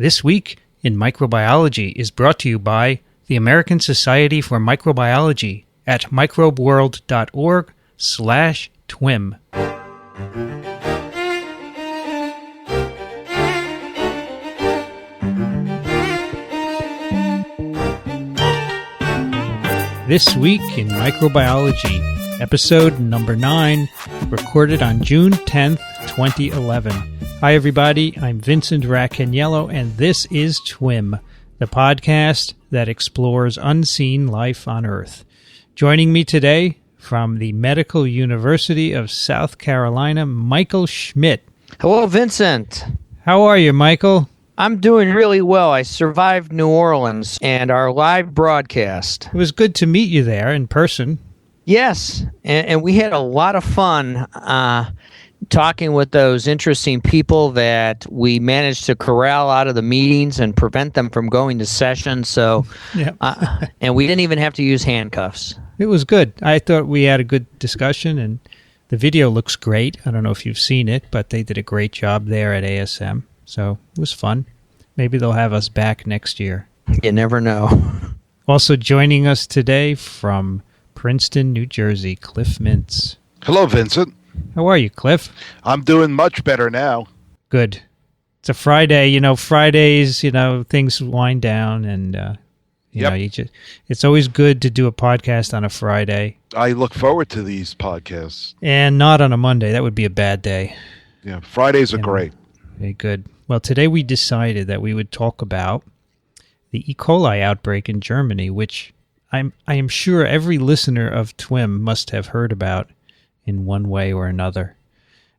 This Week in Microbiology is brought to you by the American Society for Microbiology at microbeworld.org/TWiM. This Week in Microbiology, episode number 9, recorded on June 10th, 2011. Hi everybody, I'm Vincent Racaniello, and this is TWiM, the podcast that explores unseen life on Earth. Joining me today from the Medical University of South Carolina, Michael Schmidt. Hello, Vincent. How are you, Michael? I'm doing really well. I survived New Orleans and our live broadcast. It was good to meet you there in person. Yes, and we had a lot of fun talking with those interesting people that we managed to corral out of the meetings and prevent them from going to session. So, and we didn't even have to use handcuffs. It was good. I thought we had a good discussion, and the video looks great. I don't know if you've seen it, but they did a great job there at ASM. So it was fun. Maybe they'll have us back next year. You never know. Also joining us today from Princeton, New Jersey, Cliff Mintz. Hello, Vincent. How are you, Cliff? I'm doing much better now. Good. It's a Friday. Fridays, things wind down, and it's always good to do a podcast on a Friday. I look forward to these podcasts. And not on a Monday. That would be a bad day. Yeah, Fridays are great. Very good. Well, today we decided that we would talk about the E. coli outbreak in Germany, which I am sure every listener of TWiM must have heard about in one way or another.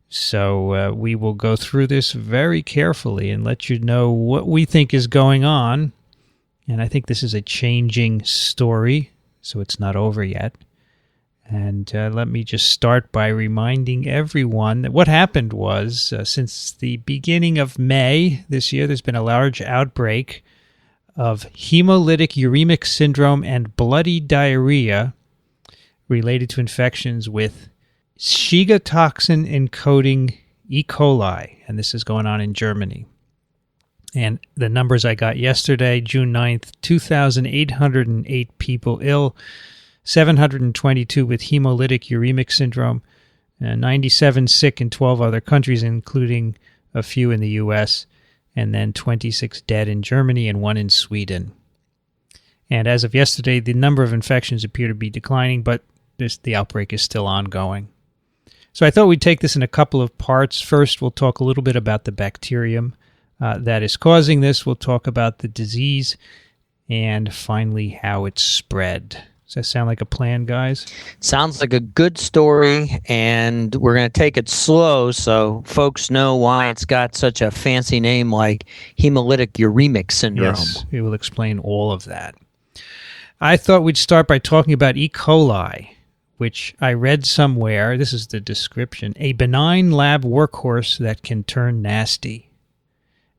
So we will go through this very carefully and let you know what we think is going on. And I think this is a changing story, so it's not over yet. And let me just start by reminding everyone that what happened was, since the beginning of May this year, there's been a large outbreak of hemolytic uremic syndrome and bloody diarrhea related to infections with Shiga toxin encoding E. coli. And this is going on in Germany. And the numbers I got yesterday, June 9th, 2,808 people ill, 722 with hemolytic uremic syndrome, 97 sick in 12 other countries, including a few in the U.S., and then 26 dead in Germany and 1 in Sweden. And as of yesterday, the number of infections appear to be declining, but the outbreak is still ongoing. So I thought we'd take this in a couple of parts. First, we'll talk a little bit about the bacterium that is causing this. We'll talk about the disease, and finally how it's spread. Does that sound like a plan, guys? Sounds like a good story, and we're going to take it slow so folks know why it's got such a fancy name like hemolytic uremic syndrome. Yes, we will explain all of that. I thought we'd start by talking about E. coli, which I read somewhere, this is the description, a benign lab workhorse that can turn nasty.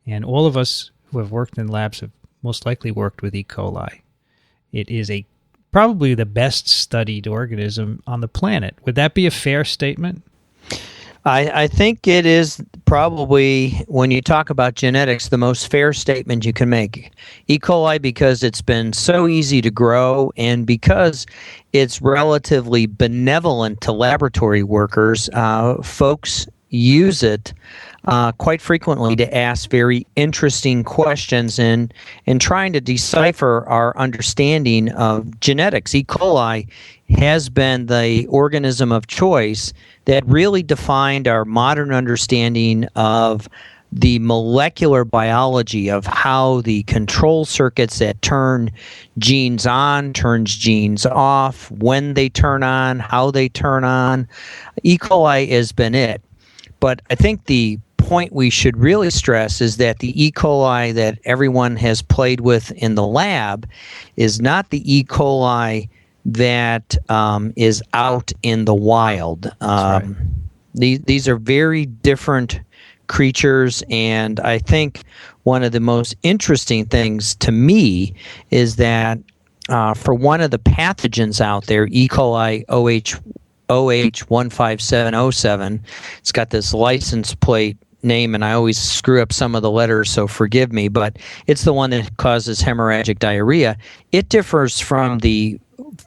And all of us who have worked in labs have most likely worked with E. coli. It is probably the best studied organism on the planet. Would that be a fair statement? I think it is probably, when you talk about genetics, the most fair statement you can make. E. coli, because it's been so easy to grow and because it's relatively benevolent to laboratory workers, folks use it quite frequently to ask very interesting questions and trying to decipher our understanding of genetics. E. coli has been the organism of choice that really defined our modern understanding of the molecular biology of how the control circuits that turn genes on, turns genes off, when they turn on, how they turn on. E. coli has been it. But I think the point we should really stress is that the E. coli that everyone has played with in the lab is not the E. coli that is out in the wild. Right. These are very different creatures, and I think one of the most interesting things to me is that for one of the pathogens out there, E. coli OH15707, it's got this license plate name, and I always screw up some of the letters, so forgive me, but it's the one that causes hemorrhagic diarrhea. It differs from the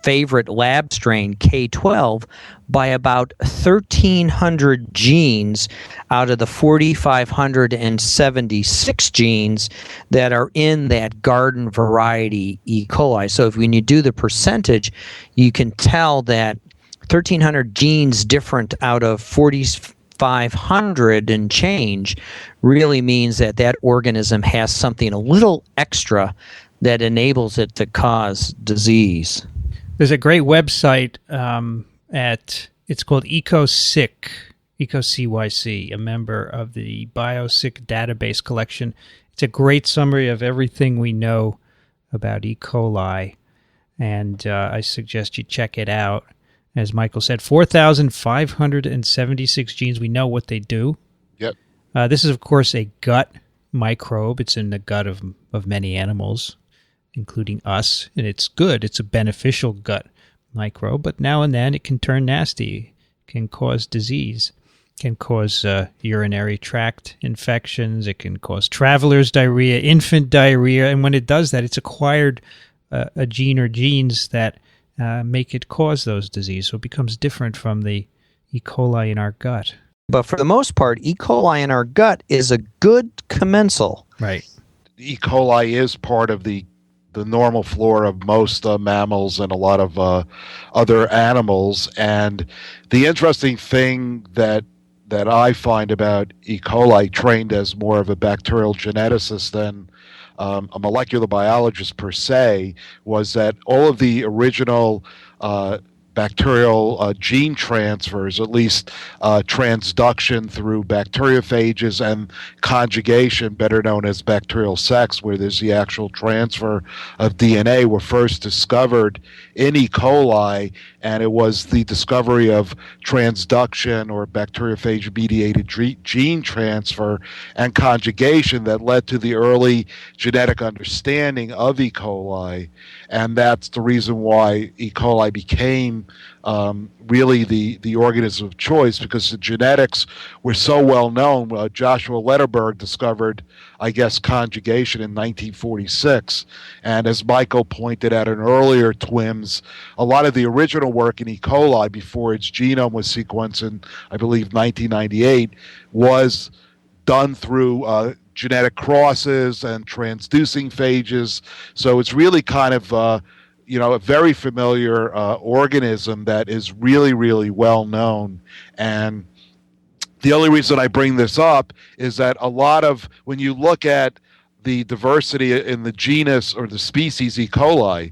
favorite lab strain K-12 by about 1,300 genes out of the 4,576 genes that are in that garden variety E. coli. So when you do the percentage, you can tell that 1,300 genes different out of 4,500 and change really means that that organism has something a little extra that enables it to cause disease. There's a great website it's called EcoCyc, EcoCyc, a member of the BioCyc database collection. It's a great summary of everything we know about E. coli, and I suggest you check it out. As Michael said, 4,576 genes. We know what they do. Yep. This is, of course, a gut microbe. It's in the gut of many animals, including us, and it's good. It's a beneficial gut microbe, but now and then it can turn nasty, can cause disease, can cause urinary tract infections, it can cause traveler's diarrhea, infant diarrhea, and when it does that, it's acquired a gene or genes that make it cause those diseases, so it becomes different from the E. coli in our gut. But for the most part, E. coli in our gut is a good commensal. Right. E. coli is part of the normal flora of most mammals and a lot of other animals. And the interesting thing that I find about E. coli, trained as more of a bacterial geneticist than a molecular biologist per se, was that all of the original bacterial gene transfers, at least transduction through bacteriophages and conjugation, better known as bacterial sex, where there's the actual transfer of DNA, were first discovered in E. coli, and it was the discovery of transduction or bacteriophage-mediated gene transfer and conjugation that led to the early genetic understanding of E. coli, and that's the reason why E. coli became really the organism of choice, because the genetics were so well known. Joshua Lederberg discovered, I guess, conjugation in 1946, and as Michael pointed out in earlier TWiMs, a lot of the original work in E. coli before its genome was sequenced in, I believe, 1998, was done through genetic crosses and transducing phages. So it's really kind of a very familiar organism that is really, really well known. And the only reason I bring this up is that a lot of, when you look at the diversity in the genus or the species E. coli,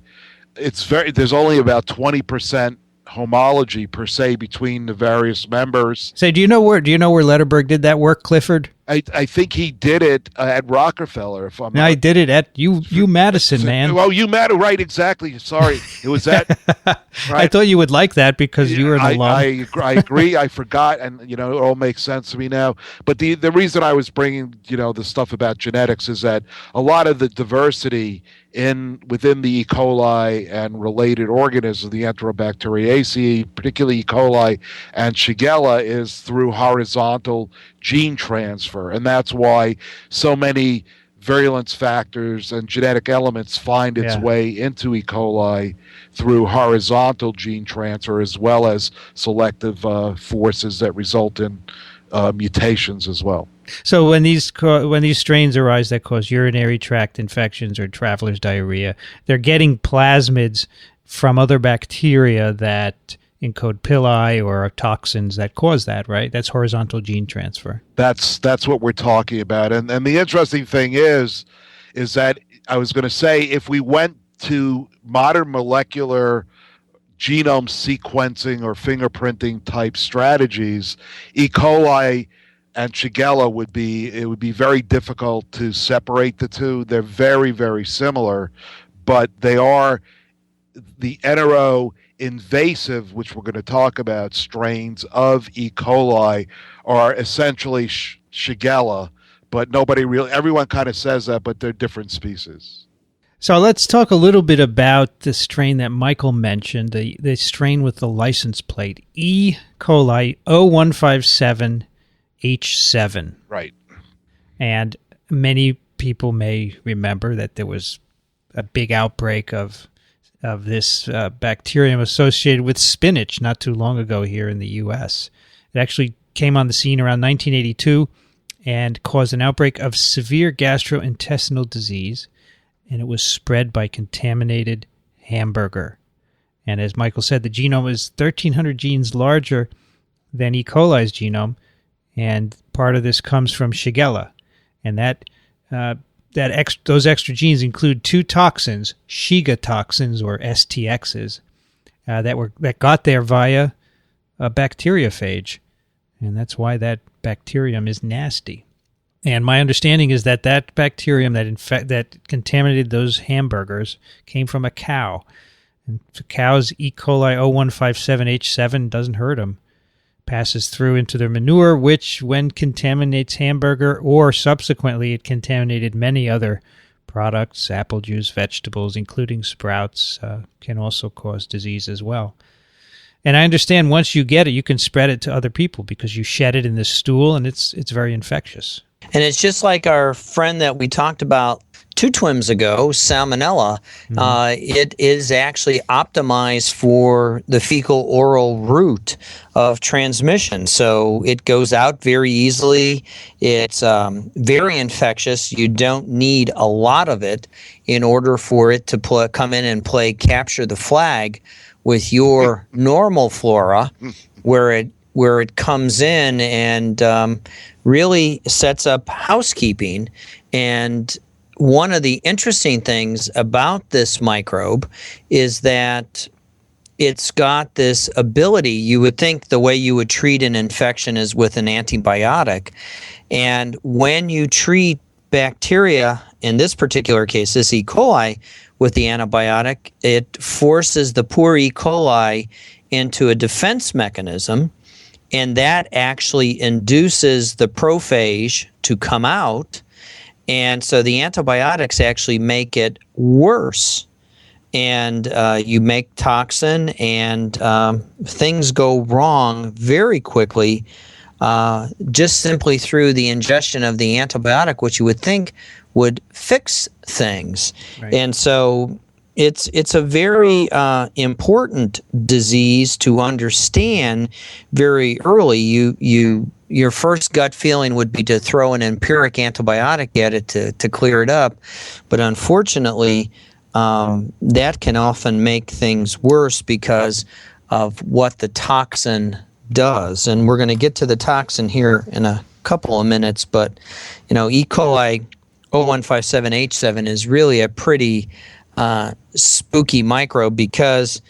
there's only about 20% homology per se between the various members. Say, do you know where Lederberg did that work, Clifford? I think he did it at Rockefeller. If I'm no, I did it at Madison, man. Oh, Madison, right? Exactly. Sorry, it was that. Right? I thought you would like that because you were an alum. I agree. I forgot, and it all makes sense to me now. But the reason I was bringing the stuff about genetics is that a lot of the diversity within the E. coli and related organisms, the Enterobacteriaceae, particularly E. coli and Shigella, is through horizontal gene transfer, and that's why so many virulence factors and genetic elements find its way into E. coli through horizontal gene transfer, as well as selective forces that result in mutations as well. So when these strains arise that cause urinary tract infections or traveler's diarrhea, they're getting plasmids from other bacteria that encode pili or toxins that cause that, right? That's horizontal gene transfer. That's what we're talking about. And the interesting thing is that I was going to say, if we went to modern molecular genome sequencing or fingerprinting type strategies, E. coli and Shigella would be very difficult to separate the two. They're very, very similar, but they are the enteroinvasive, which we're going to talk about, strains of E. coli are essentially Shigella, but everyone kind of says that, but they're different species. So let's talk a little bit about the strain that Michael mentioned, the strain with the license plate, E. coli O157 H7. Right. And many people may remember that there was a big outbreak of this bacterium associated with spinach not too long ago here in the U.S. It actually came on the scene around 1982 and caused an outbreak of severe gastrointestinal disease, and it was spread by contaminated hamburger. And as Michael said, the genome is 1,300 genes larger than E. coli's genome, and part of this comes from Shigella. And those extra genes include two toxins, Shiga toxins or STXs, that got there via a bacteriophage, and that's why that bacterium is nasty. And my understanding is that bacterium that contaminated those hamburgers came from a cow, and the cow's E. coli O157H7 doesn't hurt them. Passes through into their manure, which, when contaminates hamburger, or subsequently it contaminated many other products, apple juice, vegetables, including sprouts, can also cause disease as well. And I understand once you get it, you can spread it to other people because you shed it in the stool, and it's very infectious. And it's just like our friend that we talked about two TWiMs ago, Salmonella. It is actually optimized for the fecal-oral route of transmission. So it goes out very easily. It's very infectious. You don't need a lot of it in order for it to come in and play capture the flag with your normal flora, where it comes in and really sets up housekeeping. And one of the interesting things about this microbe is that it's got this ability. You would think the way you would treat an infection is with an antibiotic. And when you treat bacteria, in this particular case, this E. coli, with the antibiotic, it forces the poor E. coli into a defense mechanism, and that actually induces the prophage to come out. And so the antibiotics actually make it worse. And you make toxin, and things go wrong very quickly just simply through the ingestion of the antibiotic, which you would think would fix things. Right. And so it's a very important disease to understand very early. Your first gut feeling would be to throw an empiric antibiotic at it to clear it up, but unfortunately, that can often make things worse because of what the toxin does. And we're going to get to the toxin here in a couple of minutes, but E. coli O157H7 is really a pretty spooky microbe, because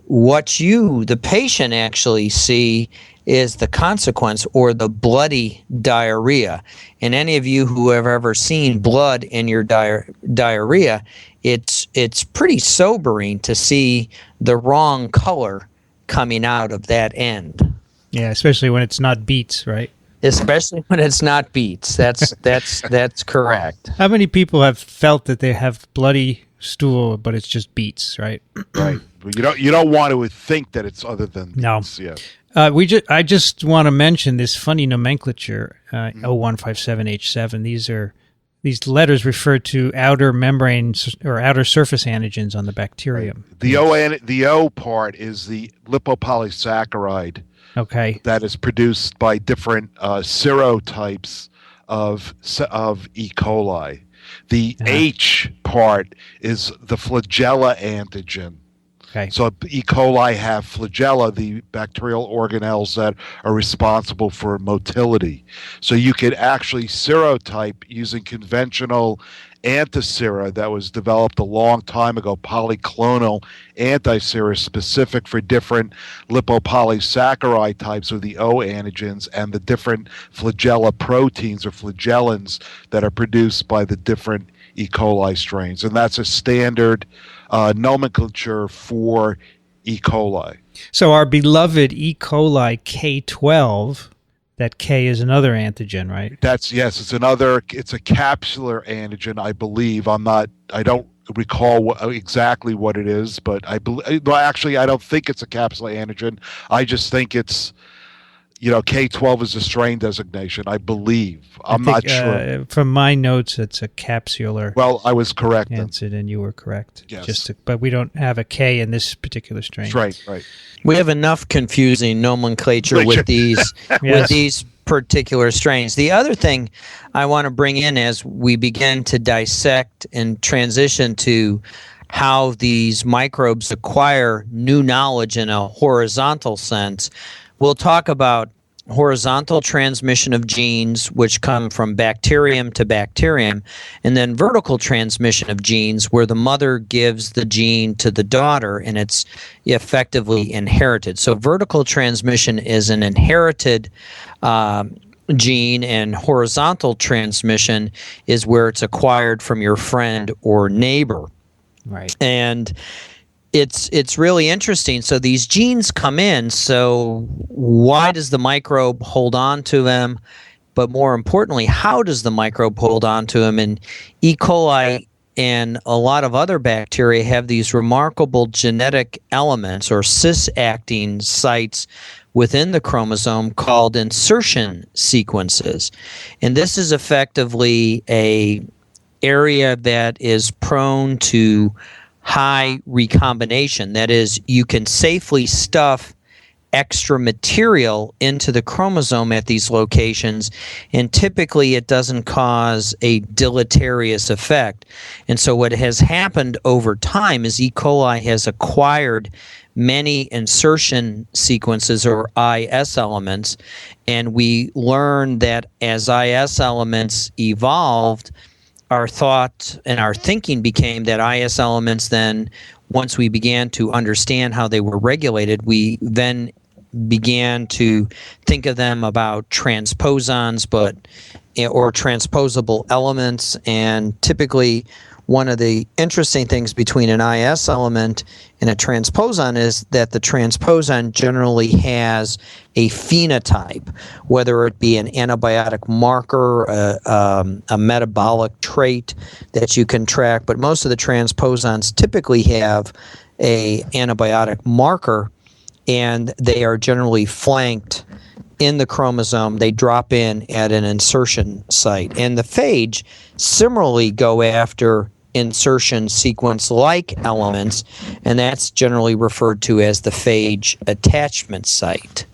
what the patient actually see is the consequence, or the bloody diarrhea. And any of you who have ever seen blood in your diarrhea, it's pretty sobering to see the wrong color coming out of that end. Yeah, especially when it's not beets, right? Especially when it's not beets. That's correct. How many people have felt that they have bloody stool, but it's just beets, right? Right. You don't want to think that it's other than beets. No. Yeah. I just want to mention this funny nomenclature, O157H7. These letters refer to outer membrane or outer surface antigens on the bacterium. Right. The O part is the lipopolysaccharide. Okay. That is produced by different serotypes of E. coli. The H part is the flagella antigen. Okay. So E. coli have flagella, the bacterial organelles that are responsible for motility. So you could actually serotype using conventional antisera that was developed a long time ago, polyclonal antisera specific for different lipopolysaccharide types, or the O antigens, and the different flagella proteins or flagellins that are produced by the different E. coli strains. And that's a standard nomenclature for E. coli. So our beloved E. coli K-12, that K is another antigen, right? It's a capsular antigen, I believe. I don't recall exactly what it is, but I don't think it's a capsular antigen. I just think it's K-12 is a strain designation, I believe. I'm not sure. From my notes, it's a capsular. Well, I was correct. Answered, and you were correct. Yes. But we don't have a K in this particular strain. Right. We have enough confusing nomenclature with these with these particular strains. The other thing I want to bring in as we begin to dissect and transition to how these microbes acquire new knowledge in a horizontal sense, we'll talk about horizontal transmission of genes, which come from bacterium to bacterium, and then vertical transmission of genes, where the mother gives the gene to the daughter and it's effectively inherited. So vertical transmission is an inherited gene, and horizontal transmission is where it's acquired from your friend or neighbor. Right. And it's really interesting. So these genes come in. So why does the microbe hold on to them? But more importantly, how does the microbe hold on to them? And E. coli and a lot of other bacteria have these remarkable genetic elements or cis-acting sites within the chromosome called insertion sequences. And this is effectively a area that is prone to high recombination. That is, you can safely stuff extra material into the chromosome at these locations, and typically it doesn't cause a deleterious effect. And so what has happened over time is E. coli has acquired many insertion sequences or IS elements, and we learned that as IS elements evolved, our thought and our thinking became that IS elements then, once we began to understand how they were regulated, we then began to think of them about transposons or transposable elements. And typically one of the interesting things between an IS element and a transposon is that the transposon generally has a phenotype, whether it be an antibiotic marker, a metabolic trait that you can track. But most of the transposons typically have a antibiotic marker, and they are generally flanked in the chromosome. They drop in at an insertion site. And the phage similarly go after insertion sequence-like elements, and that's generally referred to as the phage attachment site.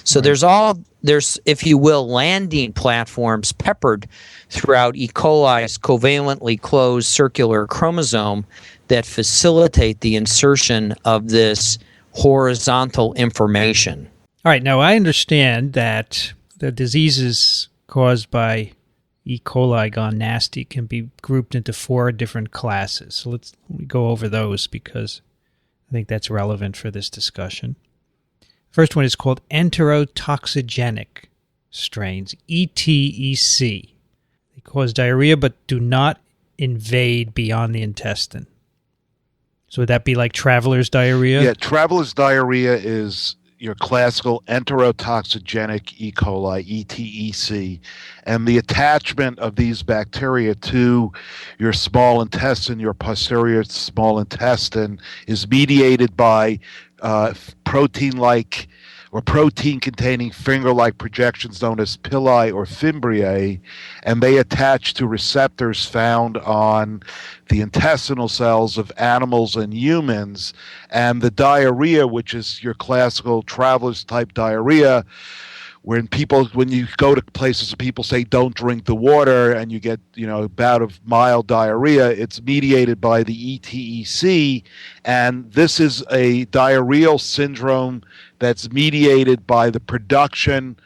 So there's, if you will, landing platforms peppered throughout E. coli's covalently closed circular chromosome that facilitate the insertion of this horizontal information. All right, now I understand that the diseases caused by E. coli gone nasty can be grouped into 4 different classes. So let's go over those because I think that's relevant for this discussion. First one is called Enteropathogenic strains, ETEC. They cause diarrhea but do not invade beyond the intestine. So would that be like traveler's diarrhea? Yeah, traveler's diarrhea is your classical enterotoxigenic E. coli, ETEC, and the attachment of these bacteria to your small intestine, your posterior small intestine, is mediated by protein-like or protein-containing finger-like projections known as pili or fimbriae, and they attach to receptors found on the intestinal cells of animals and humans. And the diarrhea, which is your classical traveler's type diarrhea, when you go to places and people say don't drink the water and you get a bout of mild diarrhea, it's mediated by the ETEC, and this is a diarrheal syndrome that's mediated by the production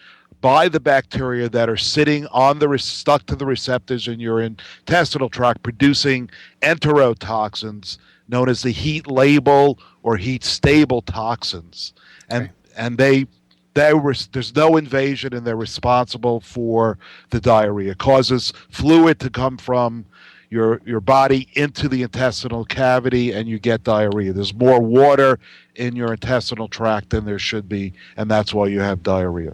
by the bacteria that are sitting on stuck to the receptors in your intestinal tract, producing enterotoxins known as the heat-labile or heat-stable toxins, and there's no invasion, and they're responsible for the diarrhea. It causes fluid to come from your body into the intestinal cavity, and you get diarrhea. There's more water in your intestinal tract than there should be, and that's why you have diarrhea.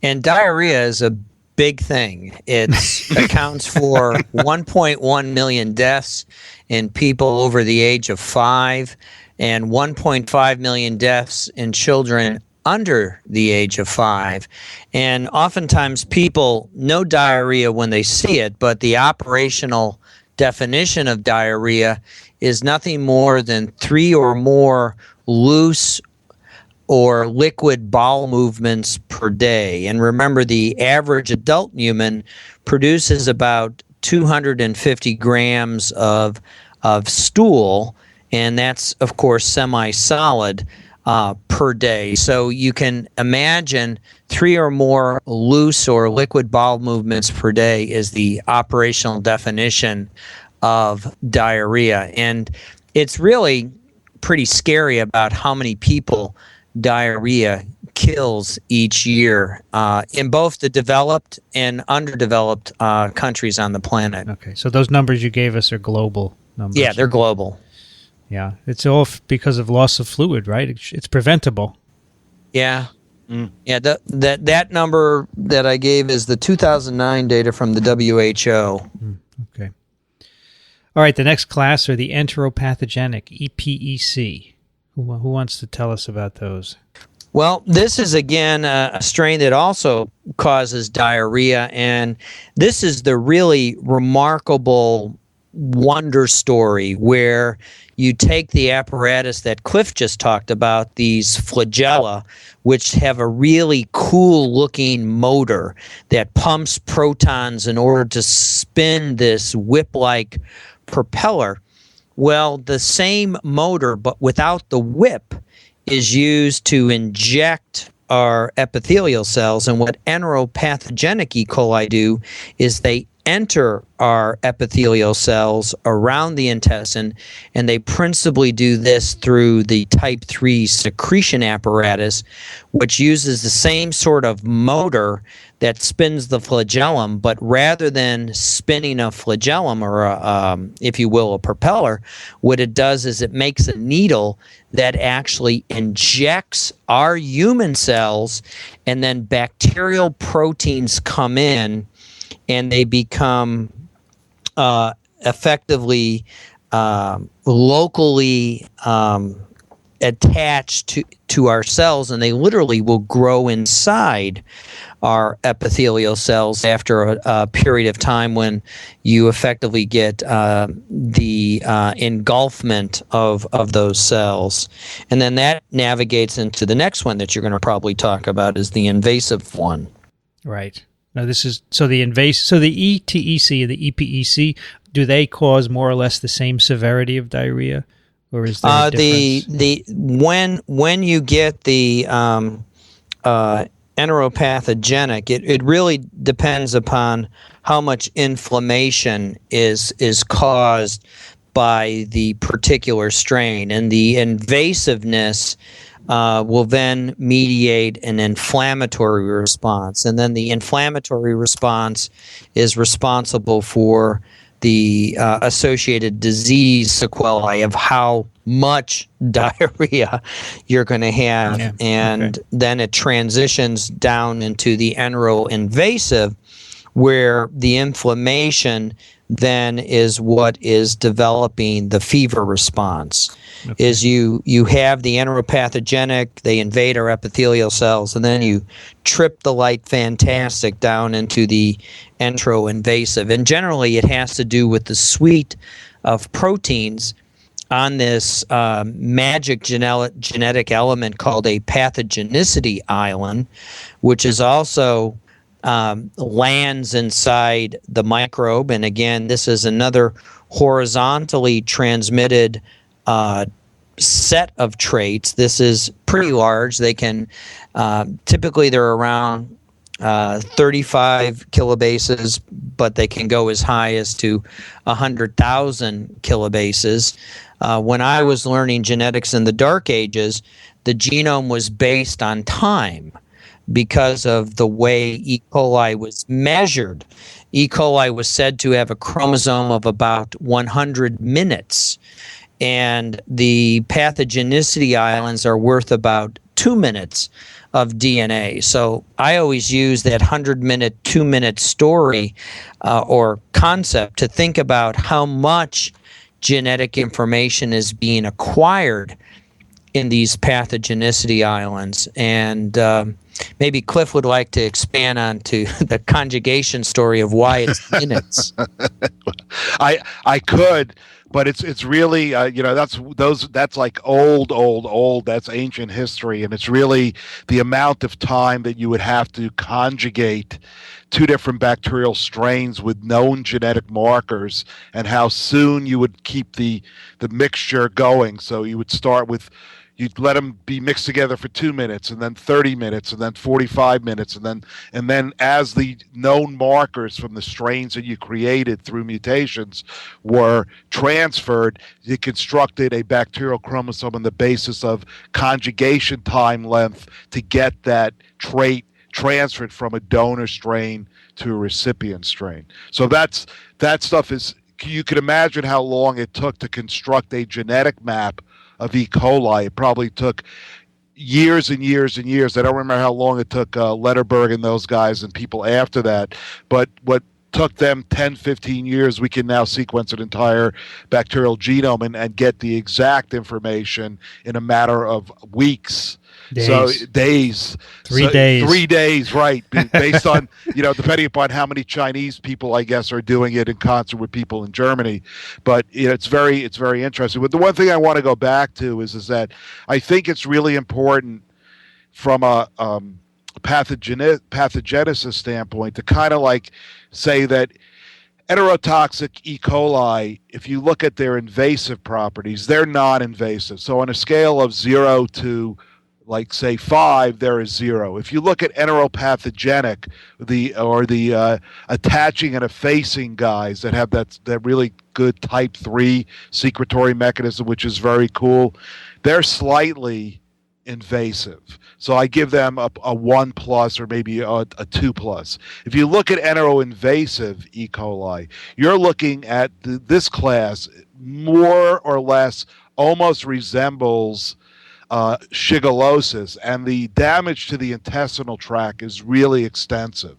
And diarrhea is a big thing. It accounts for 1.1 million deaths in people over the age of 5 and 1.5 million deaths in children under the age of 5. And oftentimes people know diarrhea when they see it, but the operational definition of diarrhea is nothing more than 3 or more loose or liquid bowel movements per day. And remember, the average adult human produces about 250 grams of stool, and that's, of course, semi-solid per day. So you can imagine 3 or more loose or liquid bowel movements per day is the operational definition of diarrhea. And it's really pretty scary about how many people diarrhea kills each year in both the developed and underdeveloped countries on the planet. Okay, so those numbers you gave us are global numbers. Yeah, they're global. Yeah, it's all because of loss of fluid, right? It's preventable. Yeah. Yeah, that number that I gave is the 2009 data from the WHO. Okay. All right, the next class are the enteropathogenic EPEC. Who wants to tell us about those? Well, this is, again, a strain that also causes diarrhea, and this is the really remarkable wonder story where you take the apparatus that Cliff just talked about, these flagella, which have a really cool-looking motor that pumps protons in order to spin this whip-like propeller. Well, the same motor, but without the whip, is used to inject our epithelial cells. And what enteropathogenic E. coli do is they enter our epithelial cells around the intestine, and they principally do this through the type 3 secretion apparatus, which uses the same sort of motor that spins the flagellum, but rather than spinning a flagellum or, if you will, a propeller, what it does is it makes a needle that actually injects our human cells, and then bacterial proteins come in and they become effectively locally attached to our cells, and they literally will grow inside our epithelial cells after a period of time when you effectively get the engulfment of those cells. And then that navigates into the next one that you're going to probably talk about, is the invasive one. Right. Now this is so the ETEC and the EPEC, do they cause more or less the same severity of diarrhea, or is there a difference? When you get the enteropathogenic, it really depends upon how much inflammation is caused by the particular strain, and the invasiveness will then mediate an inflammatory response, and then the inflammatory response is responsible for the associated disease sequelae of how much diarrhea you're going to have. Yeah. And Okay. then it transitions down into the enteroinvasive, where the inflammation then is what is developing the fever response. Okay. Is you have the enteropathogenic, they invade our epithelial cells, and then you trip the light fantastic down into the enteroinvasive. And generally it has to do with the suite of proteins on this magic genetic element called a pathogenicity island, which is also lands inside the microbe. And again, this is another horizontally transmitted set of traits. This is pretty large. They can typically they're around 35 kilobases, but they can go as high as to 100,000 kilobases. When I was learning genetics in the dark ages, the genome was based on time because of the way E. coli was measured. E. coli was said to have a chromosome of about 100 minutes, and the pathogenicity islands are worth about 2 minutes of DNA. So I always use that 100-minute, 2-minute story or concept to think about how much genetic information is being acquired in these pathogenicity islands. And maybe Cliff would like to expand on to the conjugation story of why it's minutes. I could, but it's really that's like old. That's ancient history, and it's really the amount of time that you would have to conjugate two different bacterial strains with known genetic markers, and how soon you would keep the mixture going. So you would start with, you'd let them be mixed together for 2 minutes, and then 30 minutes, and then 45 minutes, and then as the known markers from the strains that you created through mutations were transferred, you constructed a bacterial chromosome on the basis of conjugation time length to get that trait transferred from a donor strain to a recipient strain. So that stuff is, you can imagine how long it took to construct a genetic map of E. coli. It probably took years and years and years. I don't remember how long it took Letterberg and those guys and people after that, but what took them 10, 15 years, we can now sequence an entire bacterial genome and get the exact information in a matter of weeks. Days. So days. 3 days. 3 days, right. Based on, depending upon how many Chinese people, I guess, are doing it in concert with people in Germany. But it's very interesting. But the one thing I want to go back to is that I think it's really important from a pathogenesis standpoint to kind of like say that enterotoxic E. coli, if you look at their invasive properties, they're non-invasive. So on a scale of 0 to, like, say 5, there is 0. If you look at enteropathogenic, the attaching and effacing guys that have that really good type 3 secretory mechanism, which is very cool, they're slightly invasive. So I give them a 1+ or maybe a 2+. If you look at enteroinvasive E. coli, you're looking at this class more or less almost resembles shigellosis, and the damage to the intestinal tract is really extensive.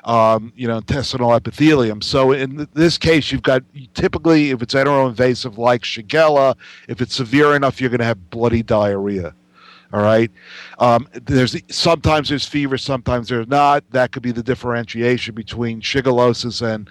Intestinal epithelium. So in this case, you've got, typically, if it's enteroinvasive like Shigella, if it's severe enough, you're going to have bloody diarrhea. All right. Sometimes there's fever, sometimes there's not. That could be the differentiation between shigellosis and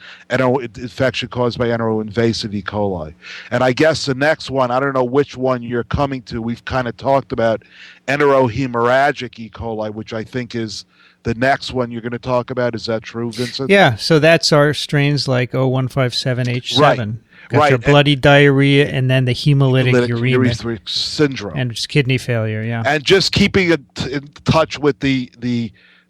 infection caused by enteroinvasive E. coli. And I guess the next one, I don't know which one you're coming to. We've kind of talked about Enterohemorrhagic E. coli, which I think is the next one you're going to talk about. Is that true, Vincent? Yeah. So that's our strains like O157H7. Right. Got your bloody diarrhea and then the hemolytic uremic syndrome and just kidney failure. Yeah, and just keeping in touch with the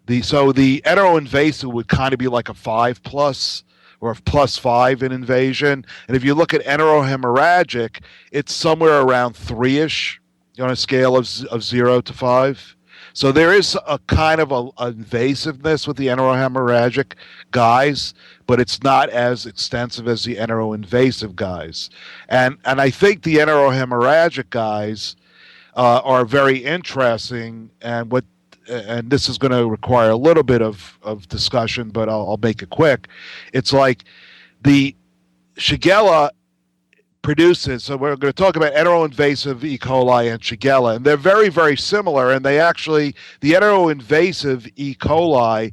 enteroinvasive would kind of be like a 5+ or a +5 in invasion, and if you look at enterohemorrhagic, it's somewhere around 3-ish on a scale of 0 to 5. So there is a kind of a invasiveness with the enterohemorrhagic guys, but it's not as extensive as the enteroinvasive guys. And I think the enterohemorrhagic guys are very interesting, and this is going to require a little bit of discussion, but I'll make it quick. It's like the Shigella produces, so we're going to talk about enteroinvasive E. coli and Shigella, and they're very, very similar, and the enteroinvasive E. coli,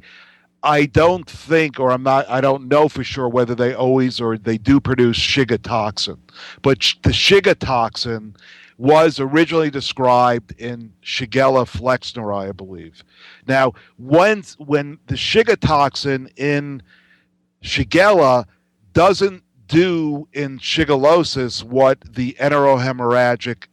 I don't think, or I don't know for sure whether they always or they do produce Shiga toxin, but the Shiga toxin was originally described in Shigella flexneri, I believe. Now, when the Shiga toxin in Shigella doesn't do in shigellosis what the enterohemorrhagic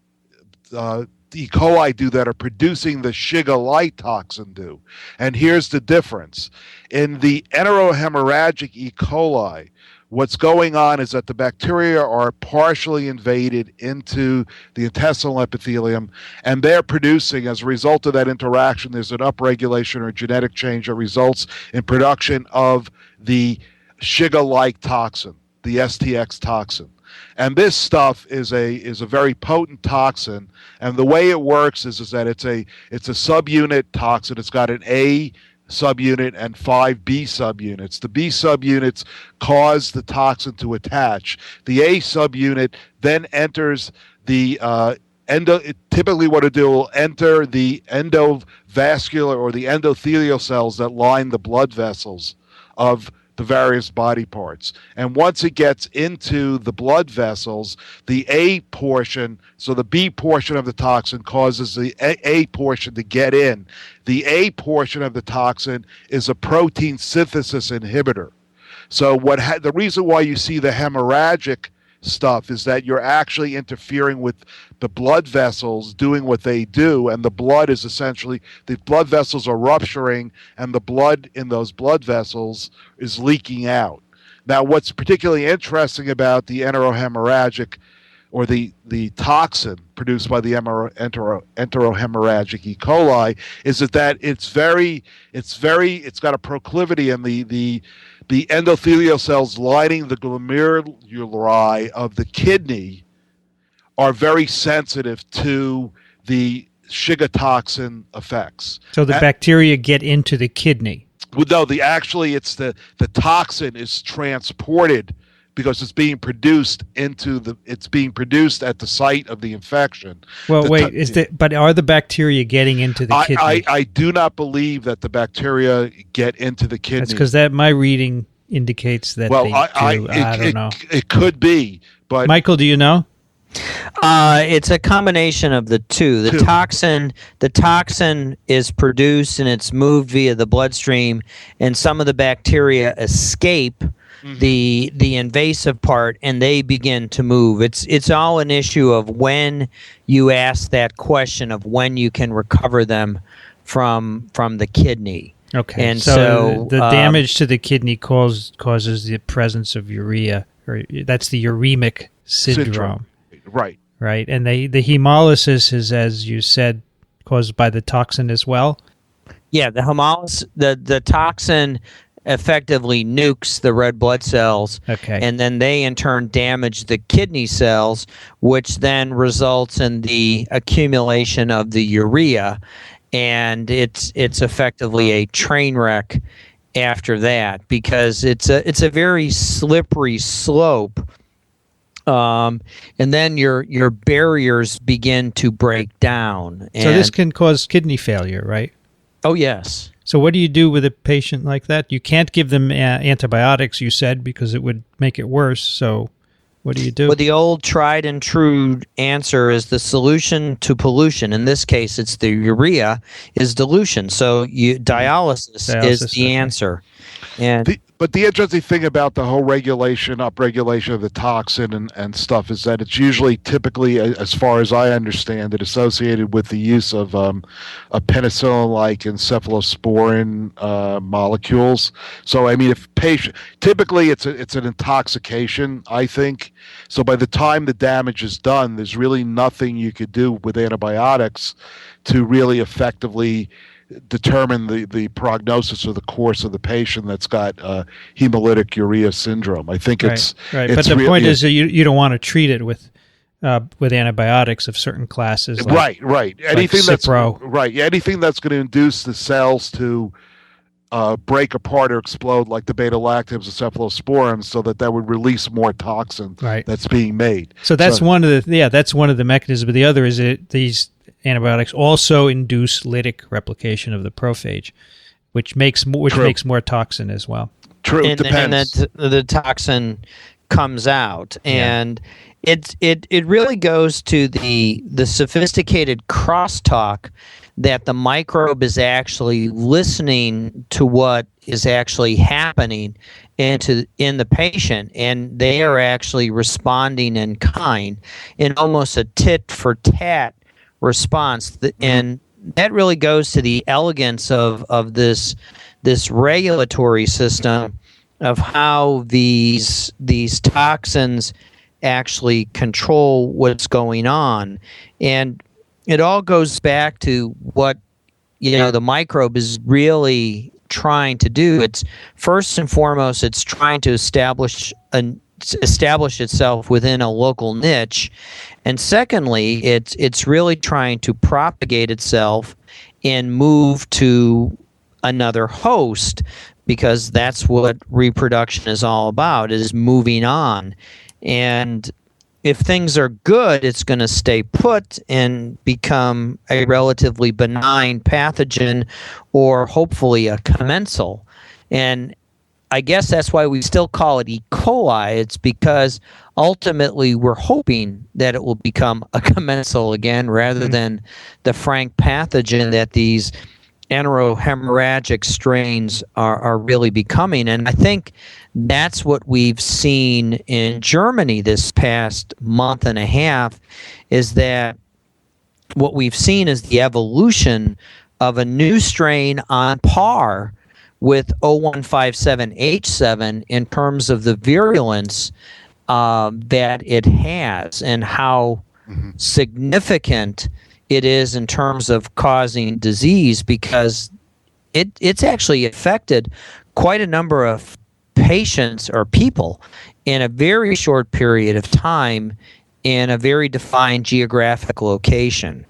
E. coli do that are producing the Shiga-like toxin do. And here's the difference. In the enterohemorrhagic E. coli, what's going on is that the bacteria are partially invaded into the intestinal epithelium, and they're producing, as a result of that interaction, there's an upregulation or genetic change that results in production of the Shiga-like toxin, the Stx toxin. And this stuff is a very potent toxin, and the way it works is that it's a subunit toxin. It's got an A subunit and 5 B subunits. The B subunits cause the toxin to attach. The A subunit then enters the typically what it do will enter the endovascular or the endothelial cells that line the blood vessels of the various body parts. And once it gets into the blood vessels, the A portion, so the B portion of the toxin causes the A portion to get in. The A portion of the toxin is a protein synthesis inhibitor. So the reason why you see the hemorrhagic stuff is that you're actually interfering with the blood vessels doing what they do, and the blood vessels are rupturing, and the blood in those blood vessels is leaking out. Now, what's particularly interesting about the enterohemorrhagic or the toxin produced by the enterohemorrhagic E. coli is that it's got a proclivity, and the endothelial cells lining the glomeruli of the kidney are very sensitive to the Shiga toxin effects. So the bacteria get into the kidney. Well, no, it's the toxin is transported because it's being produced at the site of the infection. Well, but are the bacteria getting into the kidney? I do not believe that the bacteria get into the kidney. That's because my reading indicates that they do. I don't know. It could be, but Michael, do you know? It's a combination of the two. The toxin is produced and it's moved via the bloodstream, and some of the bacteria escape the invasive part, and they begin to move. It's all an issue of when you ask that question of when you can recover them from the kidney. Okay, and so the damage to the kidney causes the presence of urea, or that's the uremic syndrome. Right. And the hemolysis is, as you said, caused by the toxin as well? Yeah, the hemolysis, the toxin effectively nukes the red blood cells, and then they in turn damage the kidney cells, which then results in the accumulation of the urea, and it's effectively a train wreck after that, because it's a very slippery slope. And then your barriers begin to break down. So this can cause kidney failure, right? Oh, yes. So what do you do with a patient like that? You can't give them antibiotics, you said, because it would make it worse. So what do you do? Well, the old tried and true answer is the solution to pollution. In this case, it's the urea is dilution. So dialysis is the answer. But the interesting thing about the whole upregulation of the toxin and stuff is that it's usually typically, as far as I understand it, associated with the use of a penicillin-like and cephalosporin molecules. So, I mean, typically it's an intoxication, I think. So by the time the damage is done, there's really nothing you could do with antibiotics to really effectively determine the prognosis or the course of the patient that's got hemolytic urea syndrome. I think it's right. But the point is that you don't want to treat it with antibiotics of certain classes. Right. Anything that's Cipro. Anything that's going to induce the cells to break apart or explode, like the beta-lactams and cephalosporins, so that would release more toxin that's being made. So that's one of the mechanisms. But the other is these antibiotics also induce lytic replication of the prophage, which makes more toxin as well. True, and depends. And the toxin comes out, and it really goes to the sophisticated crosstalk that the microbe is actually listening to what is actually happening in the patient, and they are actually responding in kind, in almost a tit for tat response, and that really goes to the elegance of this regulatory system of how these toxins actually control what's going on. And it all goes back to what the microbe is really trying to do. It's first and foremost, it's trying to establish itself within a local niche, and secondly, it's really trying to propagate itself and move to another host, because that's what reproduction is all about, is moving on. And if things are good, it's going to stay put and become a relatively benign pathogen or hopefully a commensal. And I guess that's why we still call it E. coli. It's because ultimately we're hoping that it will become a commensal again rather than the frank pathogen that these enterohemorrhagic strains are really becoming. And I think that's what we've seen in Germany this past month and a half, is that what we've seen is the evolution of a new strain on par with O157H7 in terms of the virulence that it has and how significant it is in terms of causing disease, because it's actually affected quite a number of patients or people in a very short period of time in a very defined geographic location.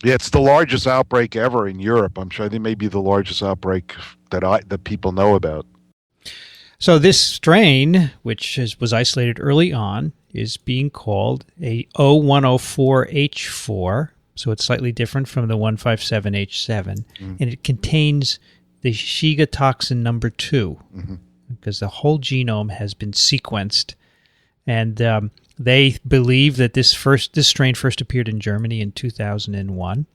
Yeah, it's the largest outbreak ever in Europe. I'm sure it may be the largest outbreak that people know about. So this strain, which was isolated early on, is being called a O104H4. So it's slightly different from the 157H7. And it contains the Shiga toxin number 2, because the whole genome has been sequenced. And they believe that this strain first appeared in Germany in 2001.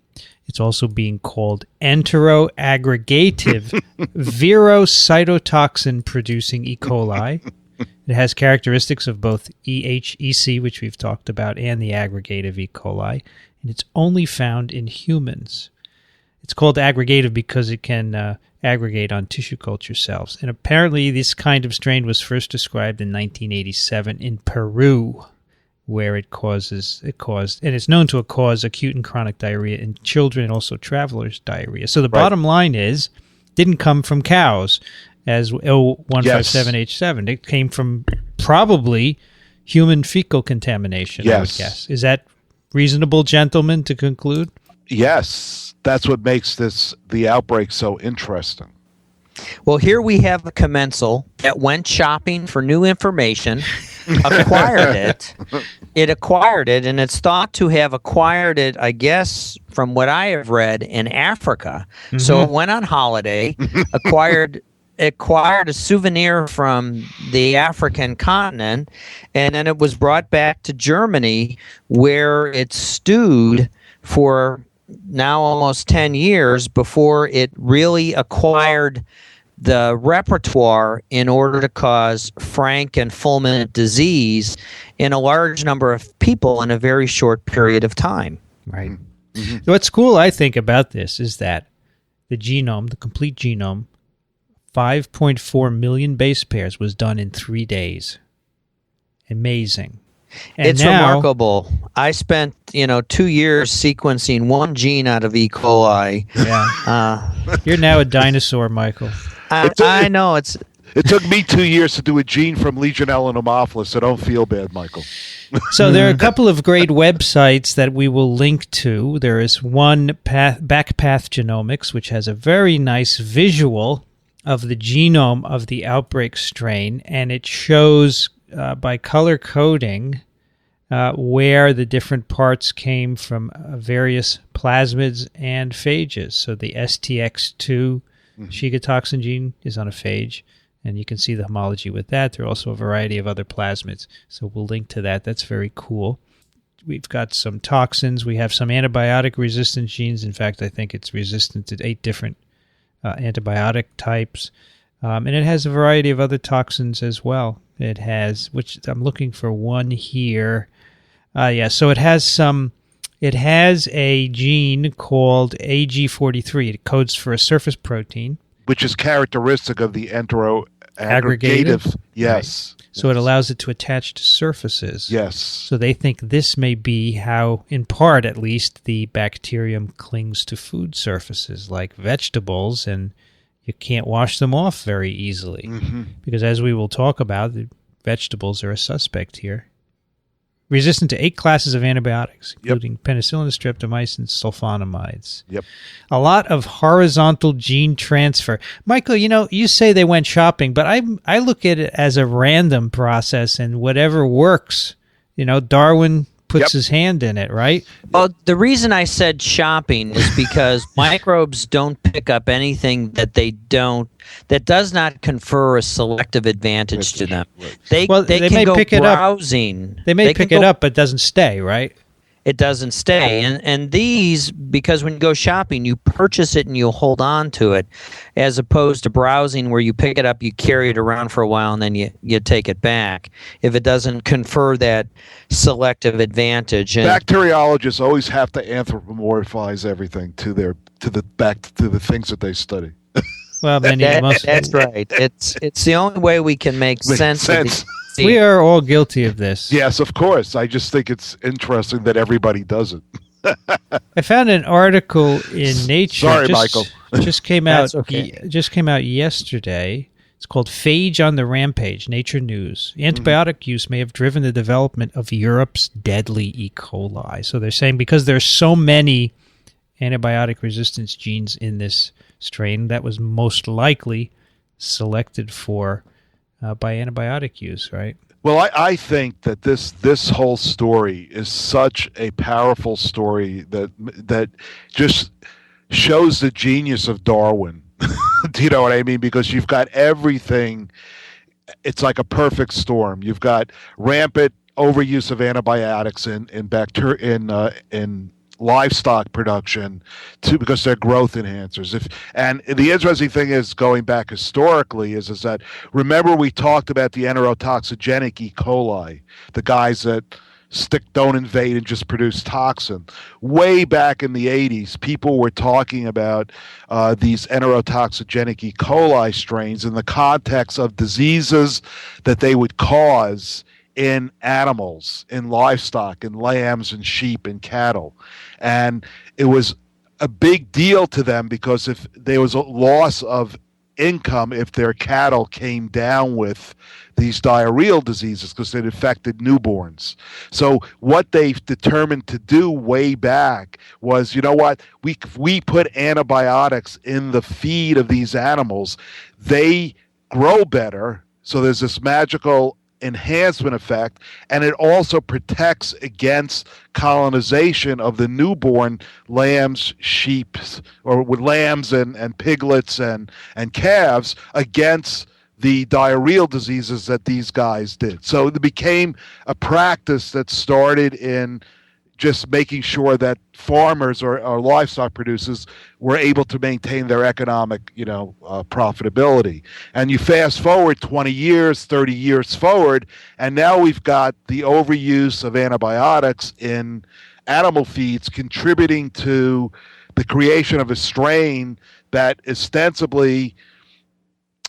It's also being called enteroaggregative virocytotoxin-producing E. coli. It has characteristics of both EHEC, which we've talked about, and the aggregative E. coli, and it's only found in humans. It's called aggregative because it can aggregate on tissue culture cells. And apparently this kind of strain was first described in 1987 in Peru, where it caused, and it's known to cause acute and chronic diarrhea in children and also travelers' diarrhea. So the bottom line is, didn't come from cows as O157H7. It came from probably human fecal contamination, I would guess. Is that reasonable, gentlemen, to conclude? Yes. That's what makes the outbreak so interesting. Well, here we have a commensal that went shopping for new information, acquired it. It acquired it, and it's thought to have acquired it, I guess, from what I have read, in Africa. So it went on holiday, acquired a souvenir from the African continent, and then it was brought back to Germany, where it stewed for now almost 10 years before it really acquired the repertoire in order to cause frank and fulminant disease in a large number of people in a very short period of time. Right. What's cool, I think, about this is that the genome, the complete genome, 5.4 million base pairs was done in 3 days. Amazing. And it's remarkable. I spent 2 years sequencing one gene out of E. coli. Yeah. You're now a dinosaur, Michael. I know. It took me 2 years to do a gene from Legionella pneumophilus, so don't feel bad, Michael. So there are a couple of great websites that we will link to. There is one, Backpath Genomics, which has a very nice visual of the genome of the outbreak strain, and it shows by color coding where the different parts came from various plasmids and phages. So the STX2 Shiga toxin gene is on a phage, and you can see the homology with that. There are also a variety of other plasmids, so we'll link to that. That's very cool. We've got some toxins. We have some antibiotic-resistant genes. In fact, I think it's resistant to 8 different antibiotic types. And it has a variety of other toxins as well. It has, which I'm looking for one here. So it has a gene called AG43. It codes for a surface protein, which is characteristic of the enteroaggregative. Yes. Right. So it allows it to attach to surfaces. Yes. So they think this may be how, in part at least, the bacterium clings to food surfaces like vegetables, and you can't wash them off very easily. Because as we will talk about, the vegetables are a suspect here. Resistant to 8 classes of antibiotics, including penicillin, streptomycin, sulfonamides. A lot of horizontal gene transfer. Michael, you say they went shopping, but I look at it as a random process, and whatever works Darwin puts his hand in it, right? Well, the reason I said shopping is because microbes don't pick up anything that does not confer a selective advantage to them. They can may go pick it up. browsing. They may pick it up, but it doesn't stay, right? It doesn't stay. And these, because when you go shopping, you purchase it and you'll hold on to it, as opposed to browsing where you pick it up, you carry it around for a while, and then you take it back if it doesn't confer that selective advantage. And bacteriologists always have to anthropomorphize everything to the things that they study. Well, that's right. It's the only way we can make sense. Of these. We are all guilty of this. Yes, of course. I just think it's interesting that everybody does it. I found an article in Nature. Sorry, Michael. Just came out. Okay. Just came out yesterday. It's called "Phage on the Rampage." Nature News. Antibiotic use may have driven the development of Europe's deadly E. coli. So they're saying because there's so many antibiotic resistance genes in this strain, that was most likely selected for by antibiotic use, right? Well, I think that this whole story is such a powerful story that just shows the genius of Darwin. Do you know what I mean? Because you've got everything. It's like a perfect storm. You've got rampant overuse of antibiotics in livestock production because they're growth enhancers. And the interesting thing is, going back historically, is that, remember we talked about the Enteropathogenic E. Coli, the guys that don't invade and just produce toxin. Way back in the 80s, people were talking about these Enteropathogenic E. coli strains in the context of diseases that they would cause in animals, in livestock, in lambs and sheep and cattle. And it was a big deal to them because if there was a loss of income if their cattle came down with these diarrheal diseases because it affected newborns. So what they determined to do way back was, you know what, we put antibiotics in the feed of these animals, they grow better. So there's this magical enhancement effect, and it also protects against colonization of the newborn lambs, sheep, or with lambs and piglets and calves against the diarrheal diseases that these guys did. So it became a practice that started in just making sure that farmers or livestock producers were able to maintain their economic, profitability. And you fast forward 20 years, 30 years forward, and now we've got the overuse of antibiotics in animal feeds contributing to the creation of a strain that ostensibly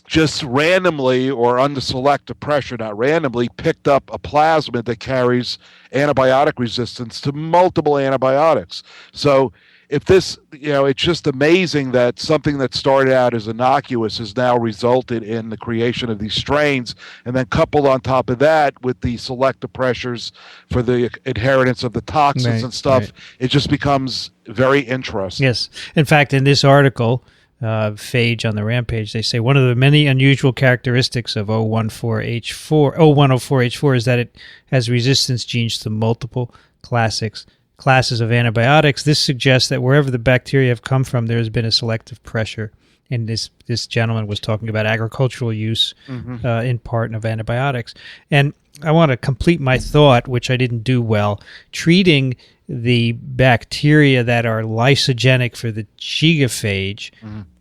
just randomly or under selective pressure, not randomly, picked up a plasmid that carries antibiotic resistance to multiple antibiotics. So if this, it's just amazing that something that started out as innocuous has now resulted in the creation of these strains, and then coupled on top of that with the selective pressures for the inheritance of the toxins and stuff, it just becomes very interesting. Yes. In fact, in this article, Phage on the Rampage, they say one of the many unusual characteristics of O104H4 is that it has resistance genes to multiple classes of antibiotics. This suggests that wherever the bacteria have come from, there has been a selective pressure. And this gentleman was talking about agricultural use in part of antibiotics. And I want to complete my thought, which I didn't do well, treating the bacteria that are lysogenic for the Shiga phage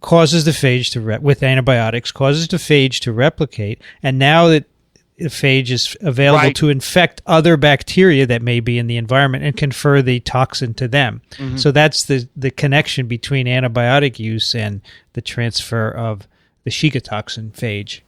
causes the phage with antibiotics, causes the phage to replicate, and now that the phage is available to infect other bacteria that may be in the environment and confer the toxin to them. So that's the connection between antibiotic use and the transfer of the Shiga toxin phage.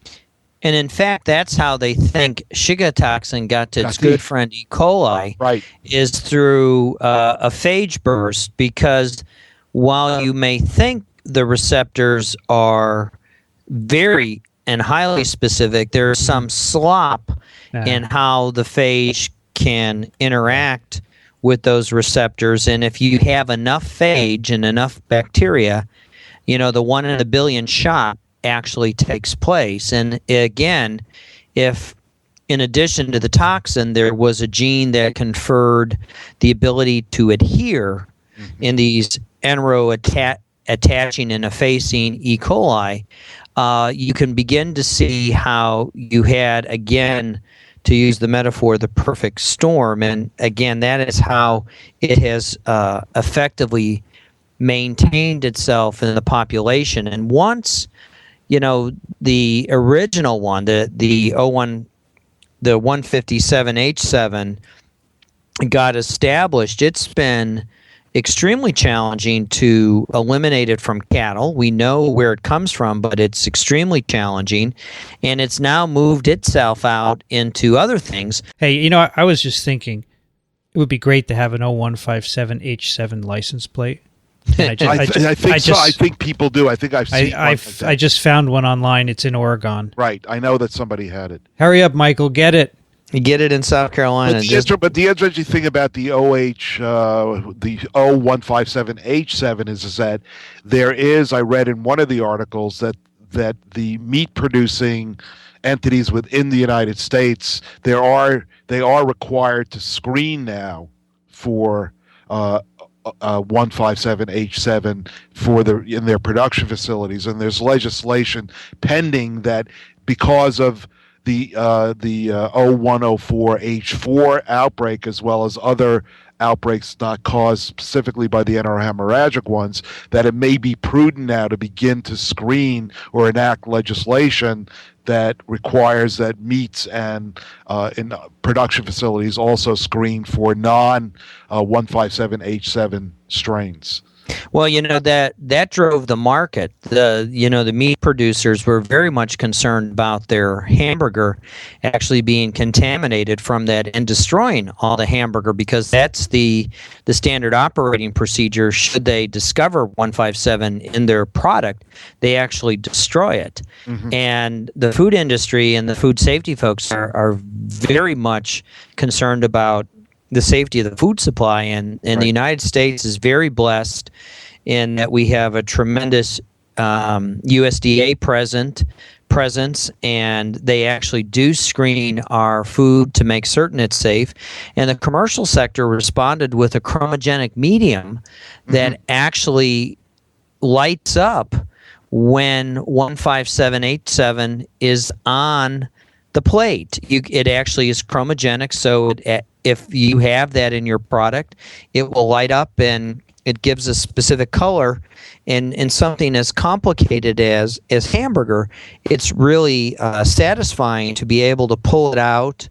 And in fact, that's how they think Shiga toxin got to its good friend E. coli, is through a phage burst, because while you may think the receptors are very and highly specific, there's some slop in how the phage can interact with those receptors. And if you have enough phage and enough bacteria, the 1 in a billion shot actually takes place. And again, if in addition to the toxin, there was a gene that conferred the ability to adhere in these attaching and effacing E. coli. You can begin to see how you had, again, to use the metaphor, the perfect storm. And again, that is how it has effectively maintained itself in the population. And once, the original one, the 157H7 got established, it's been extremely challenging to eliminate it from cattle. We know where it comes from, but it's extremely challenging, and it's now moved itself out into other things. Hey, I was just thinking it would be great to have an 0157H7 license plate. I think people do. I think I've seen one. I just found one online. It's in Oregon. Right. I know that somebody had it. Hurry up, Michael. Get it. You get it in South Carolina. But the interesting thing about the the 0157H7 is that there is, I read in one of the articles that the meat producing entities within the United States, they are required to screen now for 157H7 in their production facilities, and there's legislation pending that because of the O104H4 outbreak, as well as other outbreaks not caused specifically by the enterohemorrhagic ones, that it may be prudent now to begin to screen or enact legislation that requires that meats and in production facilities also screen for non-157H7 strains. Well, that drove the market. The meat producers were very much concerned about their hamburger actually being contaminated from that and destroying all the hamburger, because that's the standard operating procedure. Should they discover 157 in their product, they actually destroy it. Mm-hmm. And the food industry and the food safety folks are very much concerned about the safety of the food supply, and right. The United States is very blessed in that we have a tremendous USDA presence, and they actually do screen our food to make certain it's safe. And the commercial sector responded with a chromogenic medium that actually lights up when 157H7 is on the plate. It actually is chromogenic, so if you have that in your product, it will light up and it gives a specific color. And in something as complicated as hamburger, it's really satisfying to be able to pull it out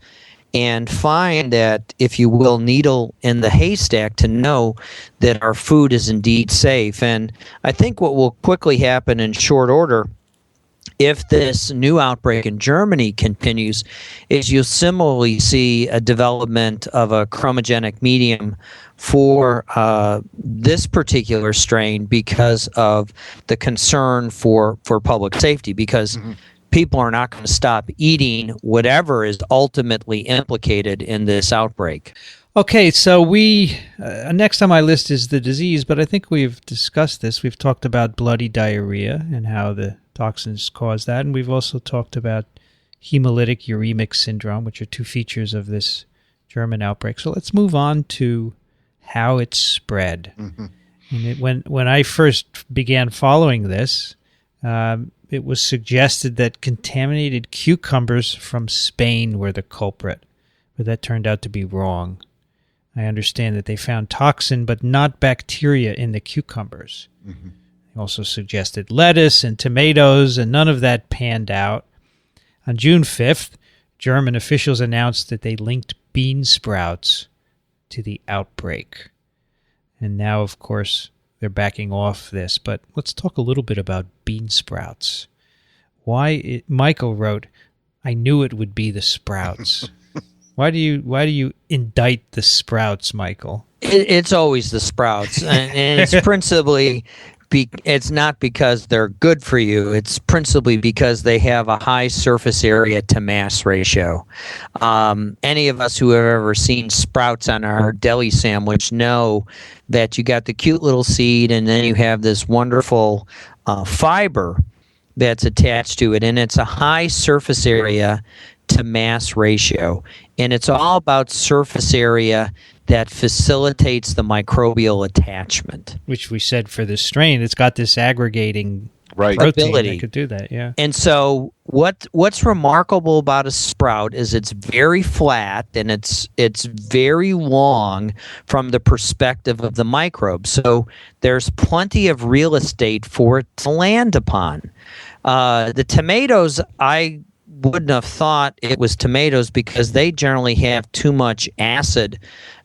and find that, if you will, needle in the haystack to know that our food is indeed safe. And I think what will quickly happen in short order, if this new outbreak in Germany continues, is you'll similarly see a development of a chromogenic medium for this particular strain because of the concern for public safety, because people are not going to stop eating whatever is ultimately implicated in this outbreak. Okay, so we next on my list is the disease, but I think we've discussed this. We've talked about bloody diarrhea and how the toxins cause that, and we've also talked about hemolytic uremic syndrome, which are two features of this German outbreak. So let's move on to how it spread. And when I first began following this, it was suggested that contaminated cucumbers from Spain were the culprit, but that turned out to be wrong. I understand that they found toxin, but not bacteria in the cucumbers. They also suggested lettuce and tomatoes, and none of that panned out. On June 5th, German officials announced that they linked bean sprouts to the outbreak. And now, of course, they're backing off this. But let's talk a little bit about bean sprouts. Michael wrote, "I knew it would be the sprouts." Why do you indict the sprouts, Michael? It's always the sprouts, and it's principally it's not because they're good for you. It's principally because they have a high surface area to mass ratio. Any of us who have ever seen sprouts on our deli sandwich know that you got the cute little seed, and then you have this wonderful fiber that's attached to it, and it's a high surface area to mass ratio. And it's all about surface area that facilitates the microbial attachment. Which we said for this strain, it's got this aggregating protein ability that could do that, yeah. And so what's remarkable about a sprout is it's very flat and it's very long from the perspective of the microbe. So there's plenty of real estate for it to land upon. The tomatoes, I wouldn't have thought it was tomatoes because they generally have too much acid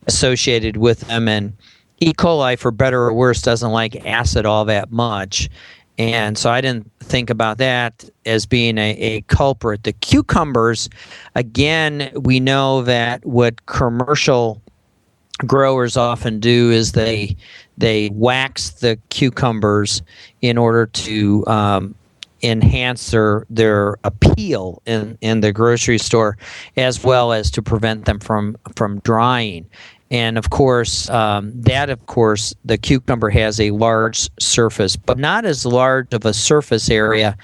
associated with them, and E. coli, for better or worse, doesn't like acid all that much. And so I didn't think about that as being a culprit. The cucumbers, again, we know that what commercial growers often do is they wax the cucumbers in order to enhance their appeal in the grocery store, as well as to prevent them from drying. And of course, the cucumber has a large surface, but not as large of a surface area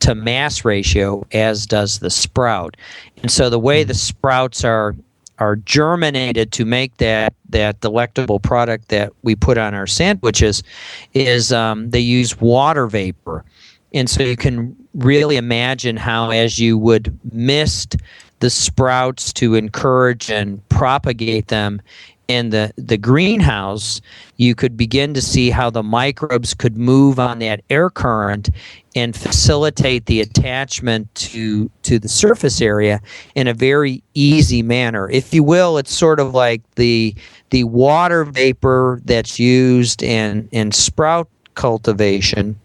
to mass ratio as does the sprout. And so the way the sprouts are germinated to make that delectable product that we put on our sandwiches is they use water vapor. And so you can really imagine how, as you would mist the sprouts to encourage and propagate them in the greenhouse, you could begin to see how the microbes could move on that air current and facilitate the attachment to the surface area in a very easy manner. If you will, it's sort of like the water vapor that's used in sprout cultivation,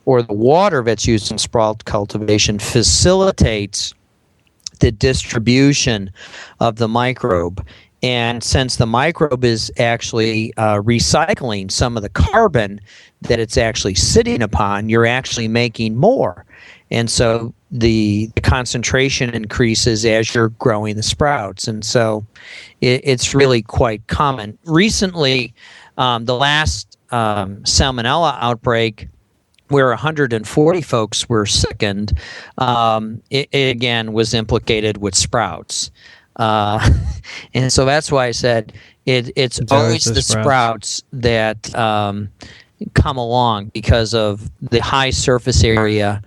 or the water that's used in sprout cultivation facilitates the distribution of the microbe. And since the microbe is actually recycling some of the carbon that it's actually sitting upon, you're actually making more. And so the concentration increases as you're growing the sprouts. And so it's really quite common. Recently, the last Salmonella outbreak, where 140 folks were sickened, it again was implicated with sprouts. And so that's why I said it's always the sprouts that come along because of the high surface area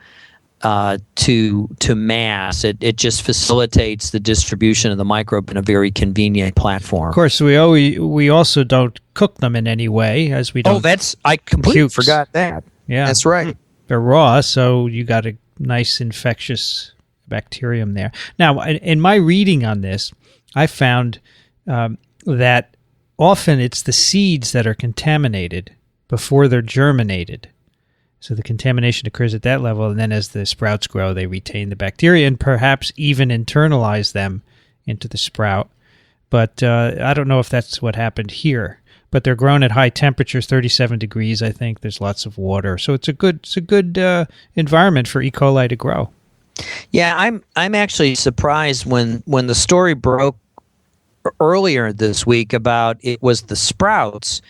to mass. It just facilitates the distribution of the microbe in a very convenient platform. Of course, we also don't cook them in any way, as we don't. I completely forgot that. Yeah, that's right. They're raw, so you got a nice infectious bacterium there. Now, in my reading on this, I found that often it's the seeds that are contaminated before they're germinated. So the contamination occurs at that level, and then as the sprouts grow, they retain the bacteria and perhaps even internalize them into the sprout. But I don't know if that's what happened here. But they're grown at high temperatures, 37 degrees, I think. There's lots of water. So it's a good environment for E. coli to grow. Yeah, I'm actually surprised when the story broke earlier this week about it was the sprouts.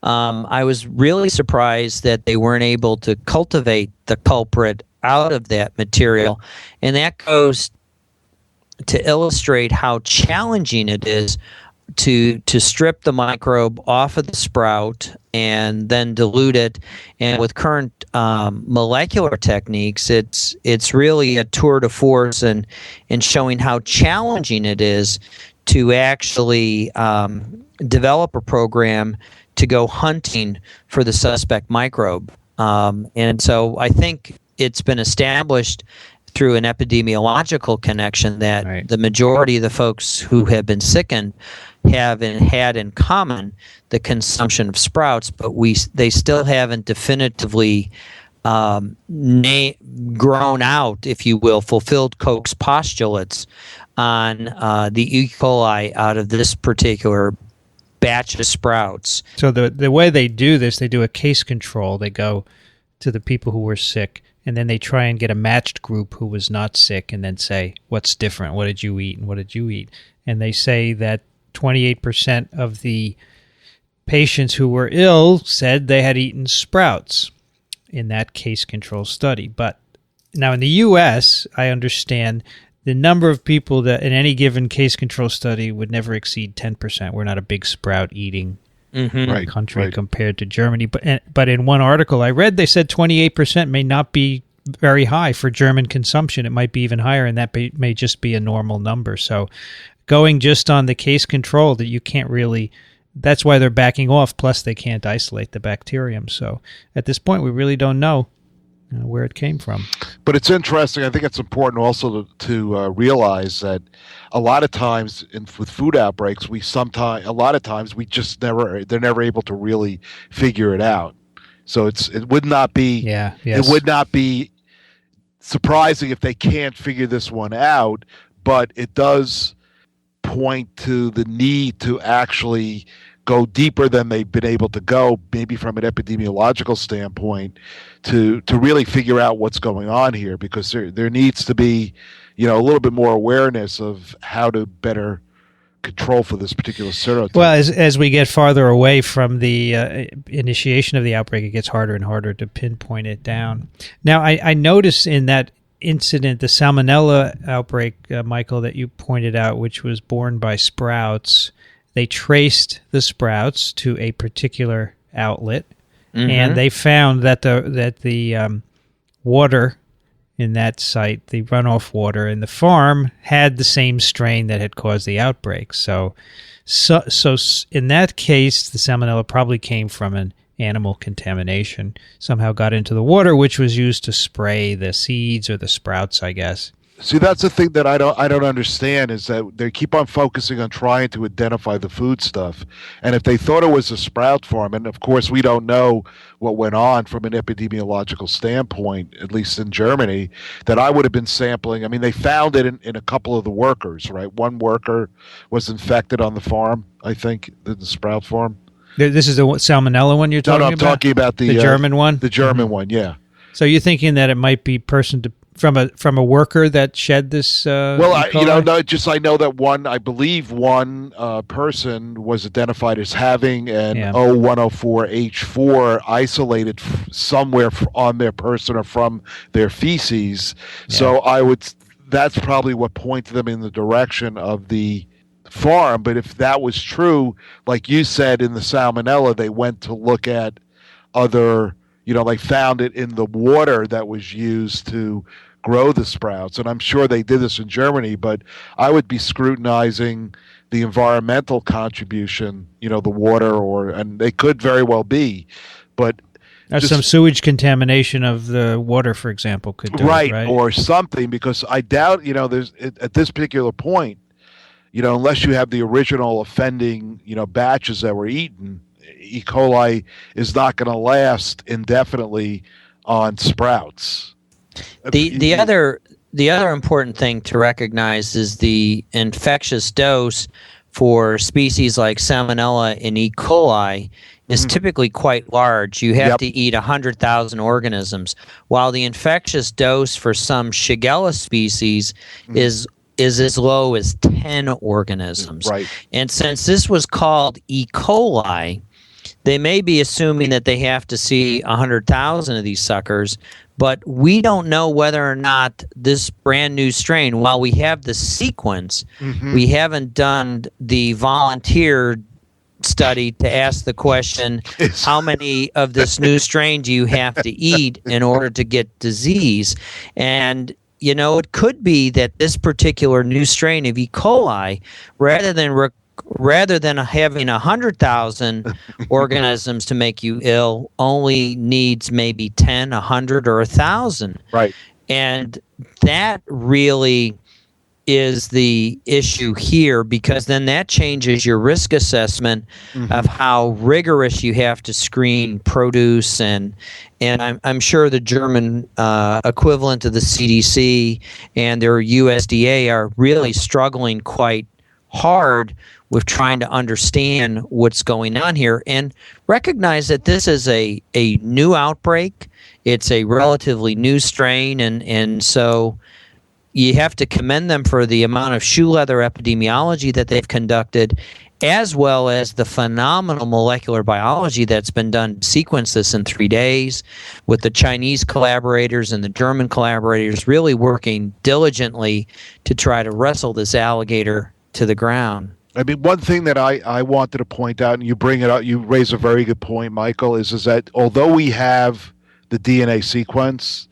I was really surprised that they weren't able to cultivate the culprit out of that material. And that goes to illustrate how challenging it is to strip the microbe off of the sprout and then dilute it. And with current molecular techniques, it's really a tour de force in showing how challenging it is to actually develop a program to go hunting for the suspect microbe. And so I think it's been established through an epidemiological connection that the majority of the folks who have been sickened have had in common the consumption of sprouts, but they still haven't definitively grown out, if you will, fulfilled Koch's postulates on the E. coli out of this particular batch of sprouts. So the way they do this, they do a case control. They go to the people who were sick, and then they try and get a matched group who was not sick and then say, what's different? What did you eat and what did you eat? And they say that 28% of the patients who were ill said they had eaten sprouts in that case control study. But now in the U.S., I understand the number of people that in any given case control study would never exceed 10%. We're not a big sprout eating country compared to Germany. But in one article I read, they said 28% may not be very high for German consumption. It might be even higher, and that may just be a normal number. So going just on the case control, that you can't really, that's why they're backing off, plus they can't isolate the bacterium. So at this point, we really don't know where it came from. But it's interesting. I think it's important also to realize that a lot of times with food outbreaks, a lot of times they're never able to really figure it out. So it would not be it would not be surprising if they can't figure this one out, but it does point to the need to actually go deeper than they've been able to go, maybe from an epidemiological standpoint, to really figure out what's going on here, because there needs to be, a little bit more awareness of how to better control for this particular serotype. Well, as we get farther away from the initiation of the outbreak, it gets harder and harder to pinpoint it down. Now, I noticed in that incident, the Salmonella outbreak, Michael, that you pointed out, which was borne by sprouts, they traced the sprouts to a particular outlet, and they found that the water in that site, the runoff water in the farm, had the same strain that had caused the outbreak. So in that case, the Salmonella probably came from an animal contamination, somehow got into the water, which was used to spray the seeds or the sprouts, I guess. See, that's the thing that I don't understand, is that they keep on focusing on trying to identify the food stuff. And if they thought it was a sprout farm, and of course we don't know what went on from an epidemiological standpoint, at least in Germany, that I would have been sampling. I mean, they found it in a couple of the workers, right? One worker was infected on the farm, I think, the sprout farm. This is the Salmonella one you're talking about? No, I'm talking about the German one? The German one, yeah. So you're thinking that it might be from a worker that shed this? Well, I know that one person was identified as having an O104 H4 isolated somewhere on their person or from their feces. Yeah. So that's probably what pointed them in the direction of the farm. But if that was true, like you said, in the Salmonella, they went to look at other, they found it in the water that was used to grow the sprouts. And I'm sure they did this in Germany, but I would be scrutinizing the environmental contribution, the water, and they could very well be. But some sewage contamination of the water, for example, could do it, right? Or something, because I doubt, there's at this particular point, unless you have the original offending, batches that were eaten, E. coli is not going to last indefinitely on sprouts. The other important thing to recognize is the infectious dose for species like Salmonella and E. coli is typically quite large. You have to eat 100,000 organisms, while the infectious dose for some Shigella species is as low as 10 organisms. Right. And since this was called E. coli, they may be assuming that they have to see 100,000 of these suckers, but we don't know whether or not this brand new strain, while we have the sequence, we haven't done the volunteer study to ask the question, how many of this new strain do you have to eat in order to get disease? And it could be that this particular new strain of E. coli, rather than having 100,000 organisms to make you ill, only needs maybe 10, 100, or 1,000. Right. And that really is the issue here, because then that changes your risk assessment of how rigorous you have to screen produce, and I'm sure the German equivalent of the CDC and their USDA are really struggling quite hard with trying to understand what's going on here, and recognize that this is a new outbreak. It's a relatively new strain, and so you have to commend them for the amount of shoe leather epidemiology that they've conducted, as well as the phenomenal molecular biology that's been done to sequence this in 3 days, with the Chinese collaborators and the German collaborators really working diligently to try to wrestle this alligator to the ground. I mean, one thing that I wanted to point out, and you bring it up, you raise a very good point, Michael, is that although we have the DNA sequence,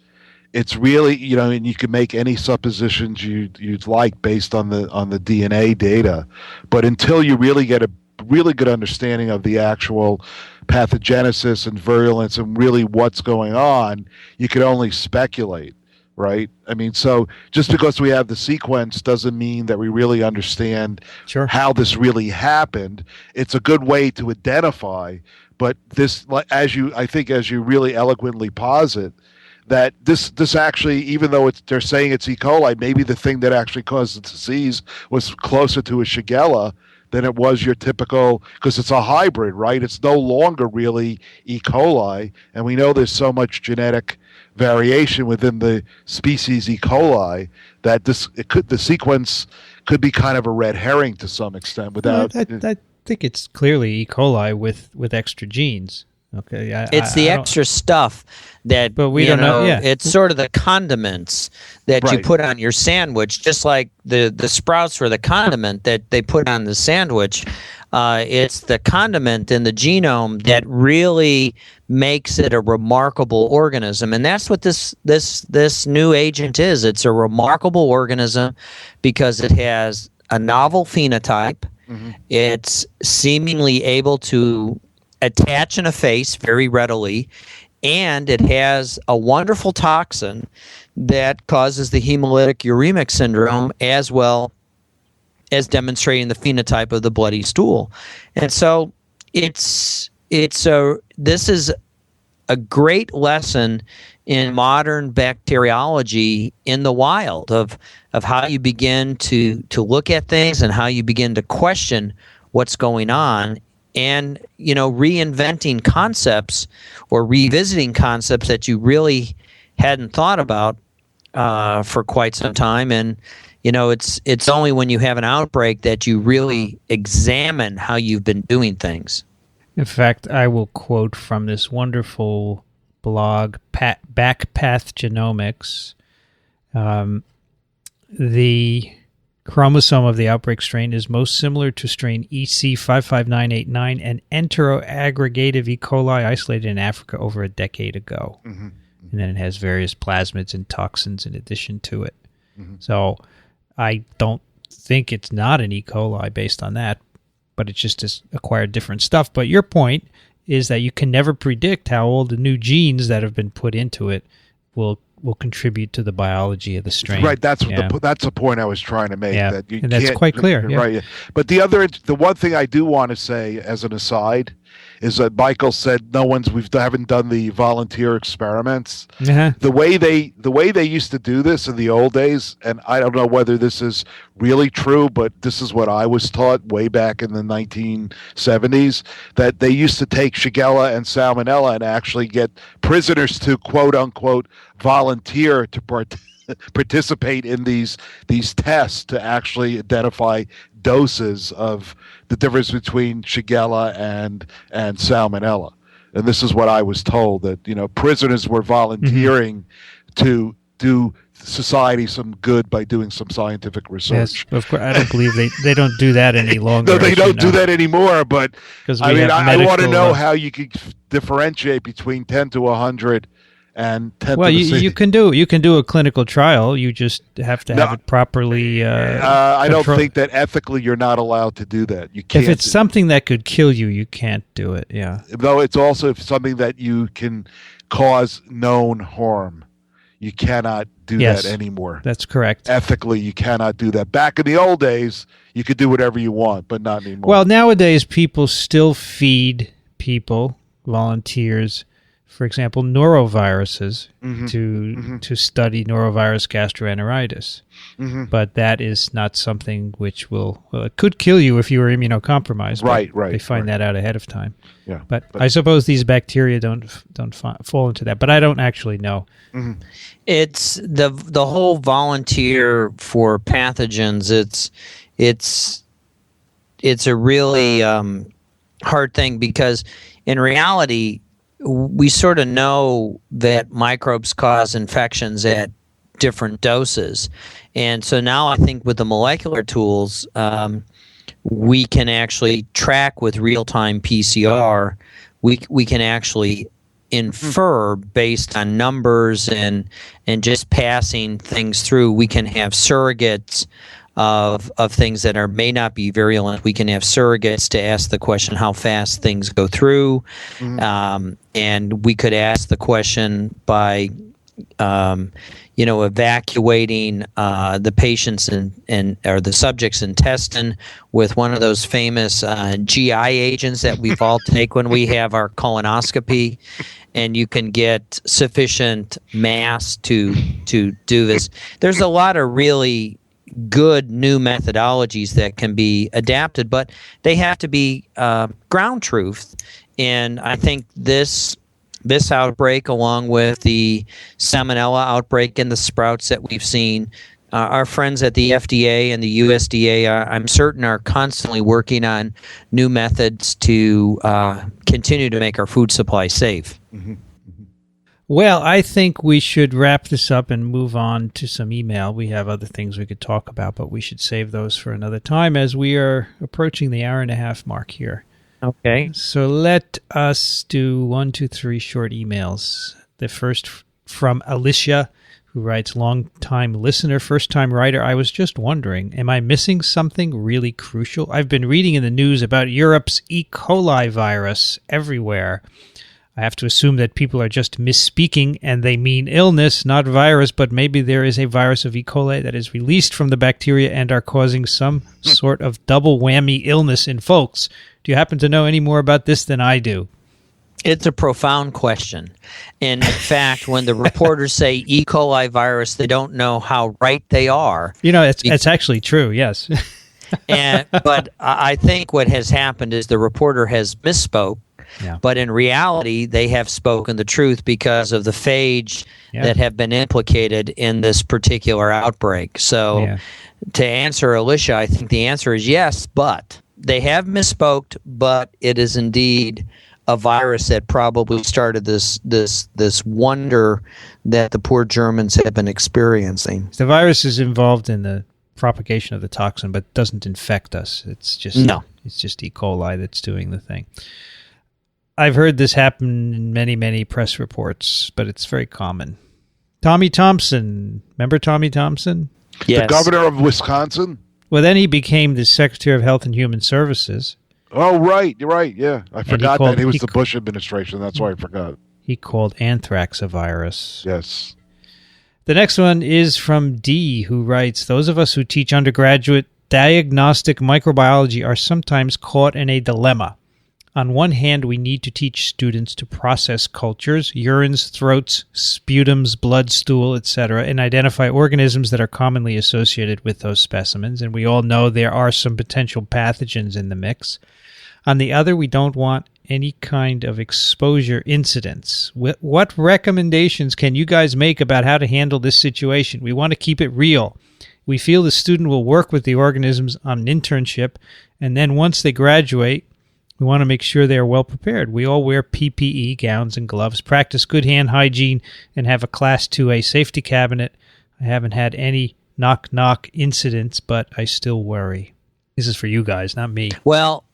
it's really, and you can make any suppositions you'd like based on the DNA data, but until you really get a really good understanding of the actual pathogenesis and virulence and really what's going on, you can only speculate, right? I mean, so just because we have the sequence doesn't mean that we really understand how this really happened. It's a good way to identify, but this, as you really eloquently posit, that this actually, even though they're saying it's E. coli, maybe the thing that actually caused the disease was closer to a Shigella than it was your typical, because it's a hybrid, right? It's no longer really E. coli, and we know there's so much genetic variation within the species E. coli that the sequence could be kind of a red herring to some extent. Without, I think it's clearly E. coli with extra genes. Okay, it's the extra stuff that, but we don't know. Yeah. It's sort of the condiments that you put on your sandwich, just like the sprouts for the condiment that they put on the sandwich. It's the condiment in the genome that really makes it a remarkable organism, and that's what this new agent is. It's a remarkable organism because it has a novel phenotype. Mm-hmm. It's seemingly able to attach and efface very readily, and it has a wonderful toxin that causes the hemolytic uremic syndrome, as well as demonstrating the phenotype of the bloody stool. And so this is a great lesson in modern bacteriology in the wild of how you begin to look at things and how you begin to question what's going on, and reinventing concepts or revisiting concepts that you really hadn't thought about for quite some time. And it's only when you have an outbreak that you really examine how you've been doing things. In fact, I will quote from this wonderful blog, Backpath Genomics. The chromosome of the outbreak strain is most similar to strain EC55989, an enteroaggregative E. coli isolated in Africa over a decade ago. Mm-hmm. And then it has various plasmids and toxins in addition to it. Mm-hmm. So I don't think it's not an E. coli based on that, but it just has acquired different stuff. But your point is that you can never predict how all the new genes that have been put into it will contribute to the biology of the strain. Right, that's the point I was trying to make. Yeah, that you and that's quite clear. Yeah. Right, yeah. But the one thing I do want to say as an aside is that Michael said we haven't done the volunteer experiments. Uh-huh. The way they used to do this in the old days, and I don't know whether this is really true, but this is what I was taught way back in the 1970s, that they used to take Shigella and Salmonella and actually get prisoners to quote unquote volunteer to participate in these tests to actually identify doses of the difference between Shigella and Salmonella. And this is what I was told, that prisoners were volunteering to do society some good by doing some scientific research. Yes, of course. I don't believe they don't do that any longer. No, they don't do that anymore. But I want to know how you could differentiate between 10 to 100 and 10 well, to the you can do a clinical trial. You just have to have it properly. I don't think that ethically you're not allowed to do that. You can't. If it's something that could kill you, you can't do it. Yeah. Though it's also something that you can cause known harm. You cannot do that anymore. That's correct. Ethically, you cannot do that. Back in the old days, you could do whatever you want, but not anymore. Well, nowadays, people still feed volunteers, for example, noroviruses to study norovirus gastroenteritis. Mm-hmm. But that is not something which it could kill you if you were immunocompromised. Right. They find that out ahead of time. Yeah. But I suppose these bacteria don't fall into that. But I don't actually know. Mm-hmm. It's the whole volunteer for pathogens. it's a really hard thing, because in reality, we sort of know that microbes cause infections at different doses. And so now I think with the molecular tools, we can actually track with real-time PCR. We can actually infer based on numbers and just passing things through. We can have surrogates of things that may not be virulent. We can have surrogates to ask the question how fast things go through. And we could ask the question by evacuating the patient's or the subject's intestine with one of those famous GI agents that we've all take when we have our colonoscopy, and you can get sufficient mass to do this. There's a lot of really good new methodologies that can be adapted, but they have to be ground truth. And I think this outbreak, along with the Salmonella outbreak and the sprouts that we've seen, our friends at the FDA and the USDA, I'm certain, are constantly working on new methods to continue to make our food supply safe. Well, I think we should wrap this up and move on to some email. We have other things we could talk about, but we should save those for another time, as we are approaching the hour-and-a-half mark here. Okay. So let us do 1, 2, 3 short emails. The first from Alicia, who writes, long-time listener, first-time writer. I was just wondering, am I missing something really crucial? I've been reading in the news about Europe's E. coli virus everywhere. I have to assume that people are just misspeaking and they mean illness, not virus, but maybe there is a virus of E. coli that is released from the bacteria and are causing some sort of double whammy illness in folks. Do you happen to know any more about this than I do? It's a profound question. In fact, when the reporters say E. coli virus, they don't know how right they are. It's actually true, yes. But I think what has happened is the reporter has misspoke. Yeah. But in reality, they have spoken the truth because of the phage that have been implicated in this particular outbreak. So to answer Alicia, I think the answer is yes, but they have misspoke, but it is indeed a virus that probably started this wonder that the poor Germans have been experiencing. The virus is involved in the propagation of the toxin, but doesn't infect us. It's just E. coli that's doing the thing. I've heard this happen in many, many press reports, but it's very common. Tommy Thompson. Remember Tommy Thompson? Yes. The governor of Wisconsin? Well, then he became the Secretary of Health and Human Services. Oh, right. You're right. Yeah. I forgot that. He was the Bush administration. That's why I forgot. He called anthrax a virus. Yes. The next one is from D, who writes, those of us who teach undergraduate diagnostic microbiology are sometimes caught in a dilemma. On one hand, we need to teach students to process cultures, urines, throats, sputums, blood, stool, etc., and identify organisms that are commonly associated with those specimens, and we all know there are some potential pathogens in the mix. On the other, we don't want any kind of exposure incidents. What recommendations can you guys make about how to handle this situation? We want to keep it real. We feel the student will work with the organisms on an internship, and then once they graduate, we want to make sure they are well prepared. We all wear PPE, gowns and gloves, practice good hand hygiene, and have a Class 2A safety cabinet. I haven't had any knock-knock incidents, but I still worry. This is for you guys, not me. Well,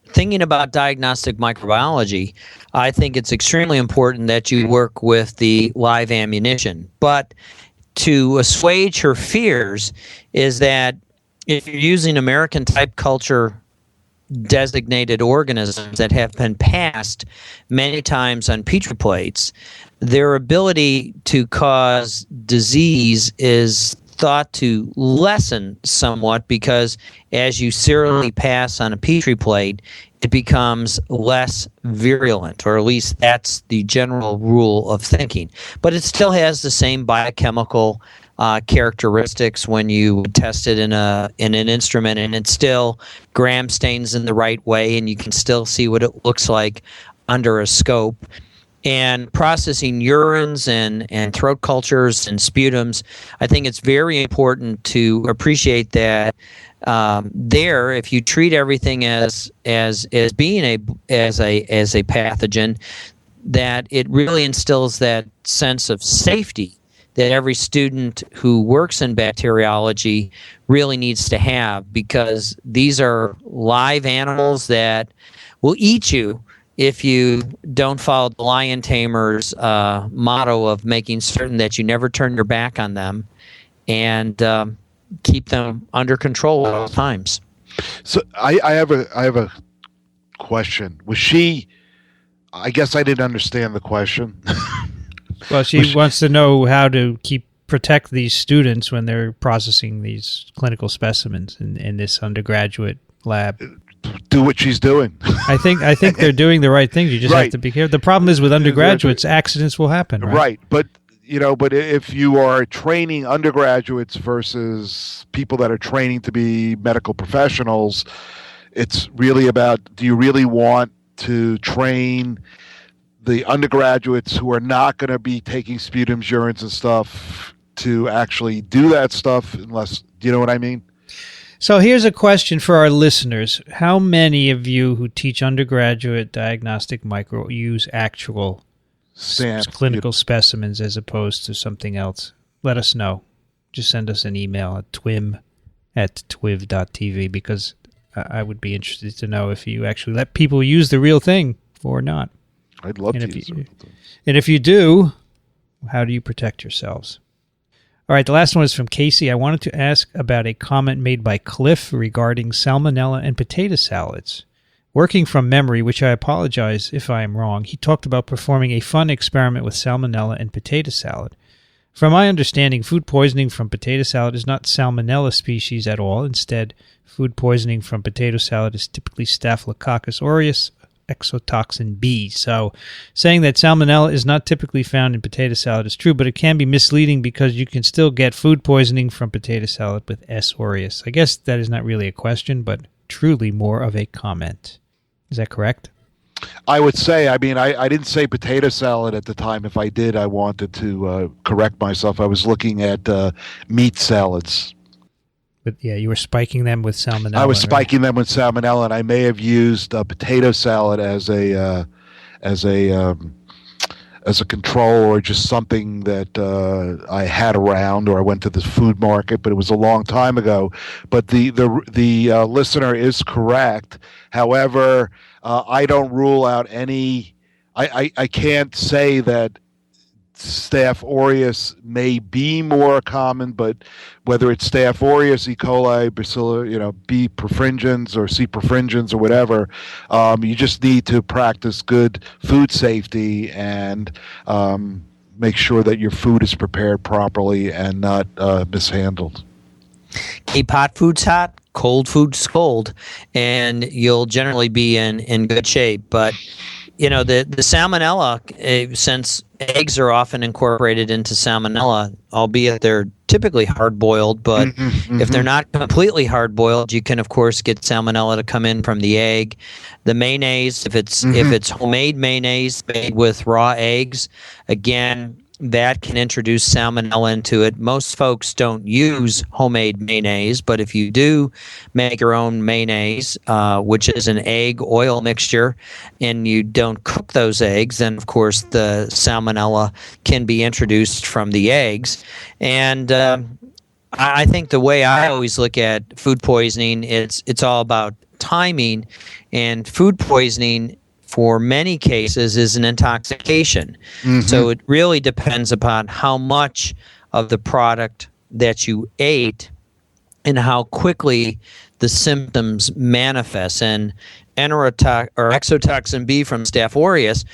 thinking about diagnostic microbiology, I think it's extremely important that you work with the live ammunition. But to assuage her fears is that if you're using American-type culture designated organisms that have been passed many times on Petri plates, their ability to cause disease is thought to lessen somewhat because as you serially pass on a Petri plate, it becomes less virulent, or at least that's the general rule of thinking. But it still has the same biochemical characteristics when you test it in an instrument, and it still gram stains in the right way, and you can still see what it looks like under a scope. And processing urines and throat cultures and sputums, I think it's very important to appreciate that there, if you treat everything as being a pathogen, that it really instills that sense of safety that every student who works in bacteriology really needs to have, because these are live animals that will eat you if you don't follow the lion tamer's motto of making certain that you never turn your back on them and keep them under control at all times. So I have a question. Was she? I guess I didn't understand the question. Well, she wants to know how to protect these students when they're processing these clinical specimens in this undergraduate lab. Do what she's doing. I think they're doing the right things. You just have to be careful. The problem is with undergraduates, accidents will happen, right? Right, but if you are training undergraduates versus people that are training to be medical professionals, it's really about, do you really want to train the undergraduates who are not going to be taking sputums, urines, and stuff to actually do that stuff unless, do you know what I mean? So here's a question for our listeners. How many of you who teach undergraduate diagnostic micro use actual clinical specimens as opposed to something else? Let us know. Just send us an email at twim@twiv.tv, because I would be interested to know if you actually let people use the real thing or not. I'd love to use it. And if you do, how do you protect yourselves? All right, the last one is from Casey. I wanted to ask about a comment made by Cliff regarding salmonella and potato salads. Working from memory, which I apologize if I am wrong, he talked about performing a fun experiment with salmonella and potato salad. From my understanding, food poisoning from potato salad is not Salmonella species at all. Instead, food poisoning from potato salad is typically Staphylococcus aureus, exotoxin B. So saying that salmonella is not typically found in potato salad is true, but it can be misleading because you can still get food poisoning from potato salad with S. aureus. I guess that is not really a question, but truly more of a comment. Is that correct? I would say, I didn't say potato salad at the time. If I did, I wanted to correct myself. I was looking at meat salads. But yeah, you were spiking them with salmonella. I was spiking them with salmonella, and I may have used potato salad as a control, or just something that I had around, or I went to the food market. But it was a long time ago. But the listener is correct. However, I don't rule out any. I can't say that Staph aureus may be more common, but whether it's Staph aureus, E. coli, Bacillus, B. perfringens or C. perfringens or whatever, you just need to practice good food safety and make sure that your food is prepared properly and not mishandled. Keep hot foods hot, cold foods cold, and you'll generally be in good shape. But the salmonella, since eggs are often incorporated into salmonella, albeit they're typically hard-boiled, but if they're not completely hard-boiled, you can, of course, get salmonella to come in from the egg. The mayonnaise, if it's homemade mayonnaise made with raw eggs, again, that can introduce salmonella into it. Most folks don't use homemade mayonnaise, but if you do make your own mayonnaise, which is an egg oil mixture, and you don't cook those eggs, then of course the salmonella can be introduced from the eggs. And I think the way I always look at food poisoning, it's all about timing, and food poisoning for many cases is an intoxication. So it really depends upon how much of the product that you ate and how quickly the symptoms manifest. And exotoxin B from Staph aureus,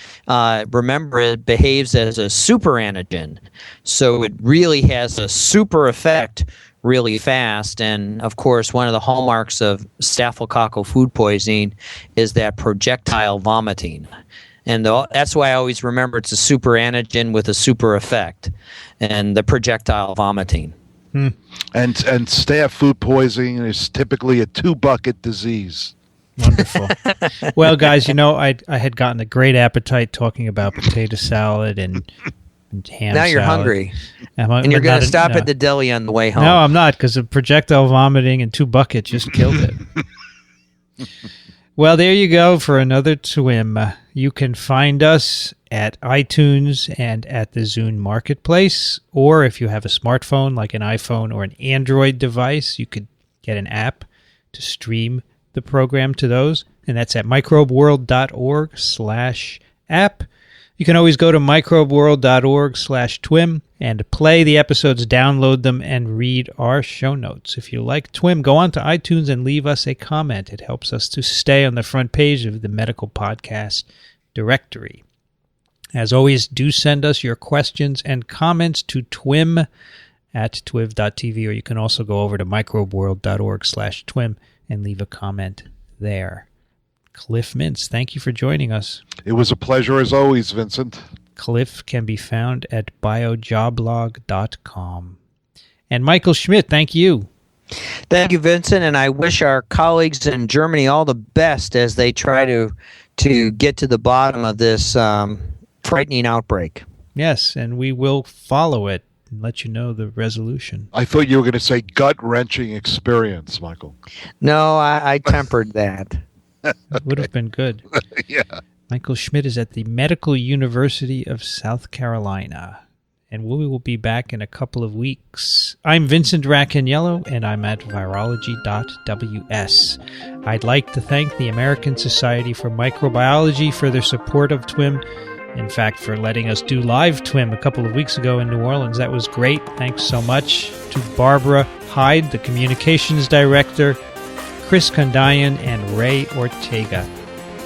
remember, it behaves as a superantigen. So it really has a super effect really fast. And of course, one of the hallmarks of staphylococcal food poisoning is that projectile vomiting. And that's why I always remember it's a super antigen with a super effect, and the projectile vomiting. And staph food poisoning is typically a 2-bucket disease. Wonderful. Well, guys, I had gotten a great appetite talking about potato salad and ham now you're salad. hungry. And you're going to stop at the deli on the way home. No, I'm not, because the projectile vomiting and 2 buckets just killed it. Well, there you go for another TWiM. You can find us at iTunes and at the Zune Marketplace, or if you have a smartphone like an iPhone or an Android device, you could get an app to stream the program to those, and that's at microbeworld.org/app. You can always go to microbeworld.org/TWiM and play the episodes, download them, and read our show notes. If you like TWiM, go on to iTunes and leave us a comment. It helps us to stay on the front page of the medical podcast directory. As always, do send us your questions and comments to twim@twiv.tv, or you can also go over to microbeworld.org/TWiM and leave a comment there. Cliff Mintz, thank you for joining us. It was a pleasure as always, Vincent. Cliff can be found at biojoblog.com. And Michael Schmidt, thank you. Thank you, Vincent, and I wish our colleagues in Germany all the best as they try to get to the bottom of this frightening outbreak. Yes, and we will follow it and let you know the resolution. I thought you were going to say gut-wrenching experience, Michael. No, I tempered that. It would have been good. Yeah. Michael Schmidt is at the Medical University of South Carolina, and we will be back in a couple of weeks. I'm Vincent Racaniello, and I'm at virology.ws. I'd like to thank the American Society for Microbiology for their support of TWiM. In fact, for letting us do live TWiM a couple of weeks ago in New Orleans. That was great. Thanks so much to Barbara Hyde, the communications director, Chris Kondayan, and Ray Ortega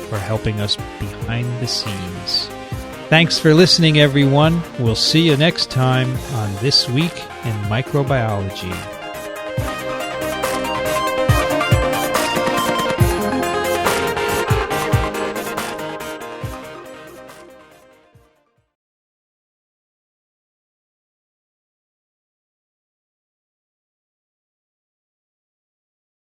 for helping us behind the scenes. Thanks for listening, everyone. We'll see you next time on This Week in Microbiology.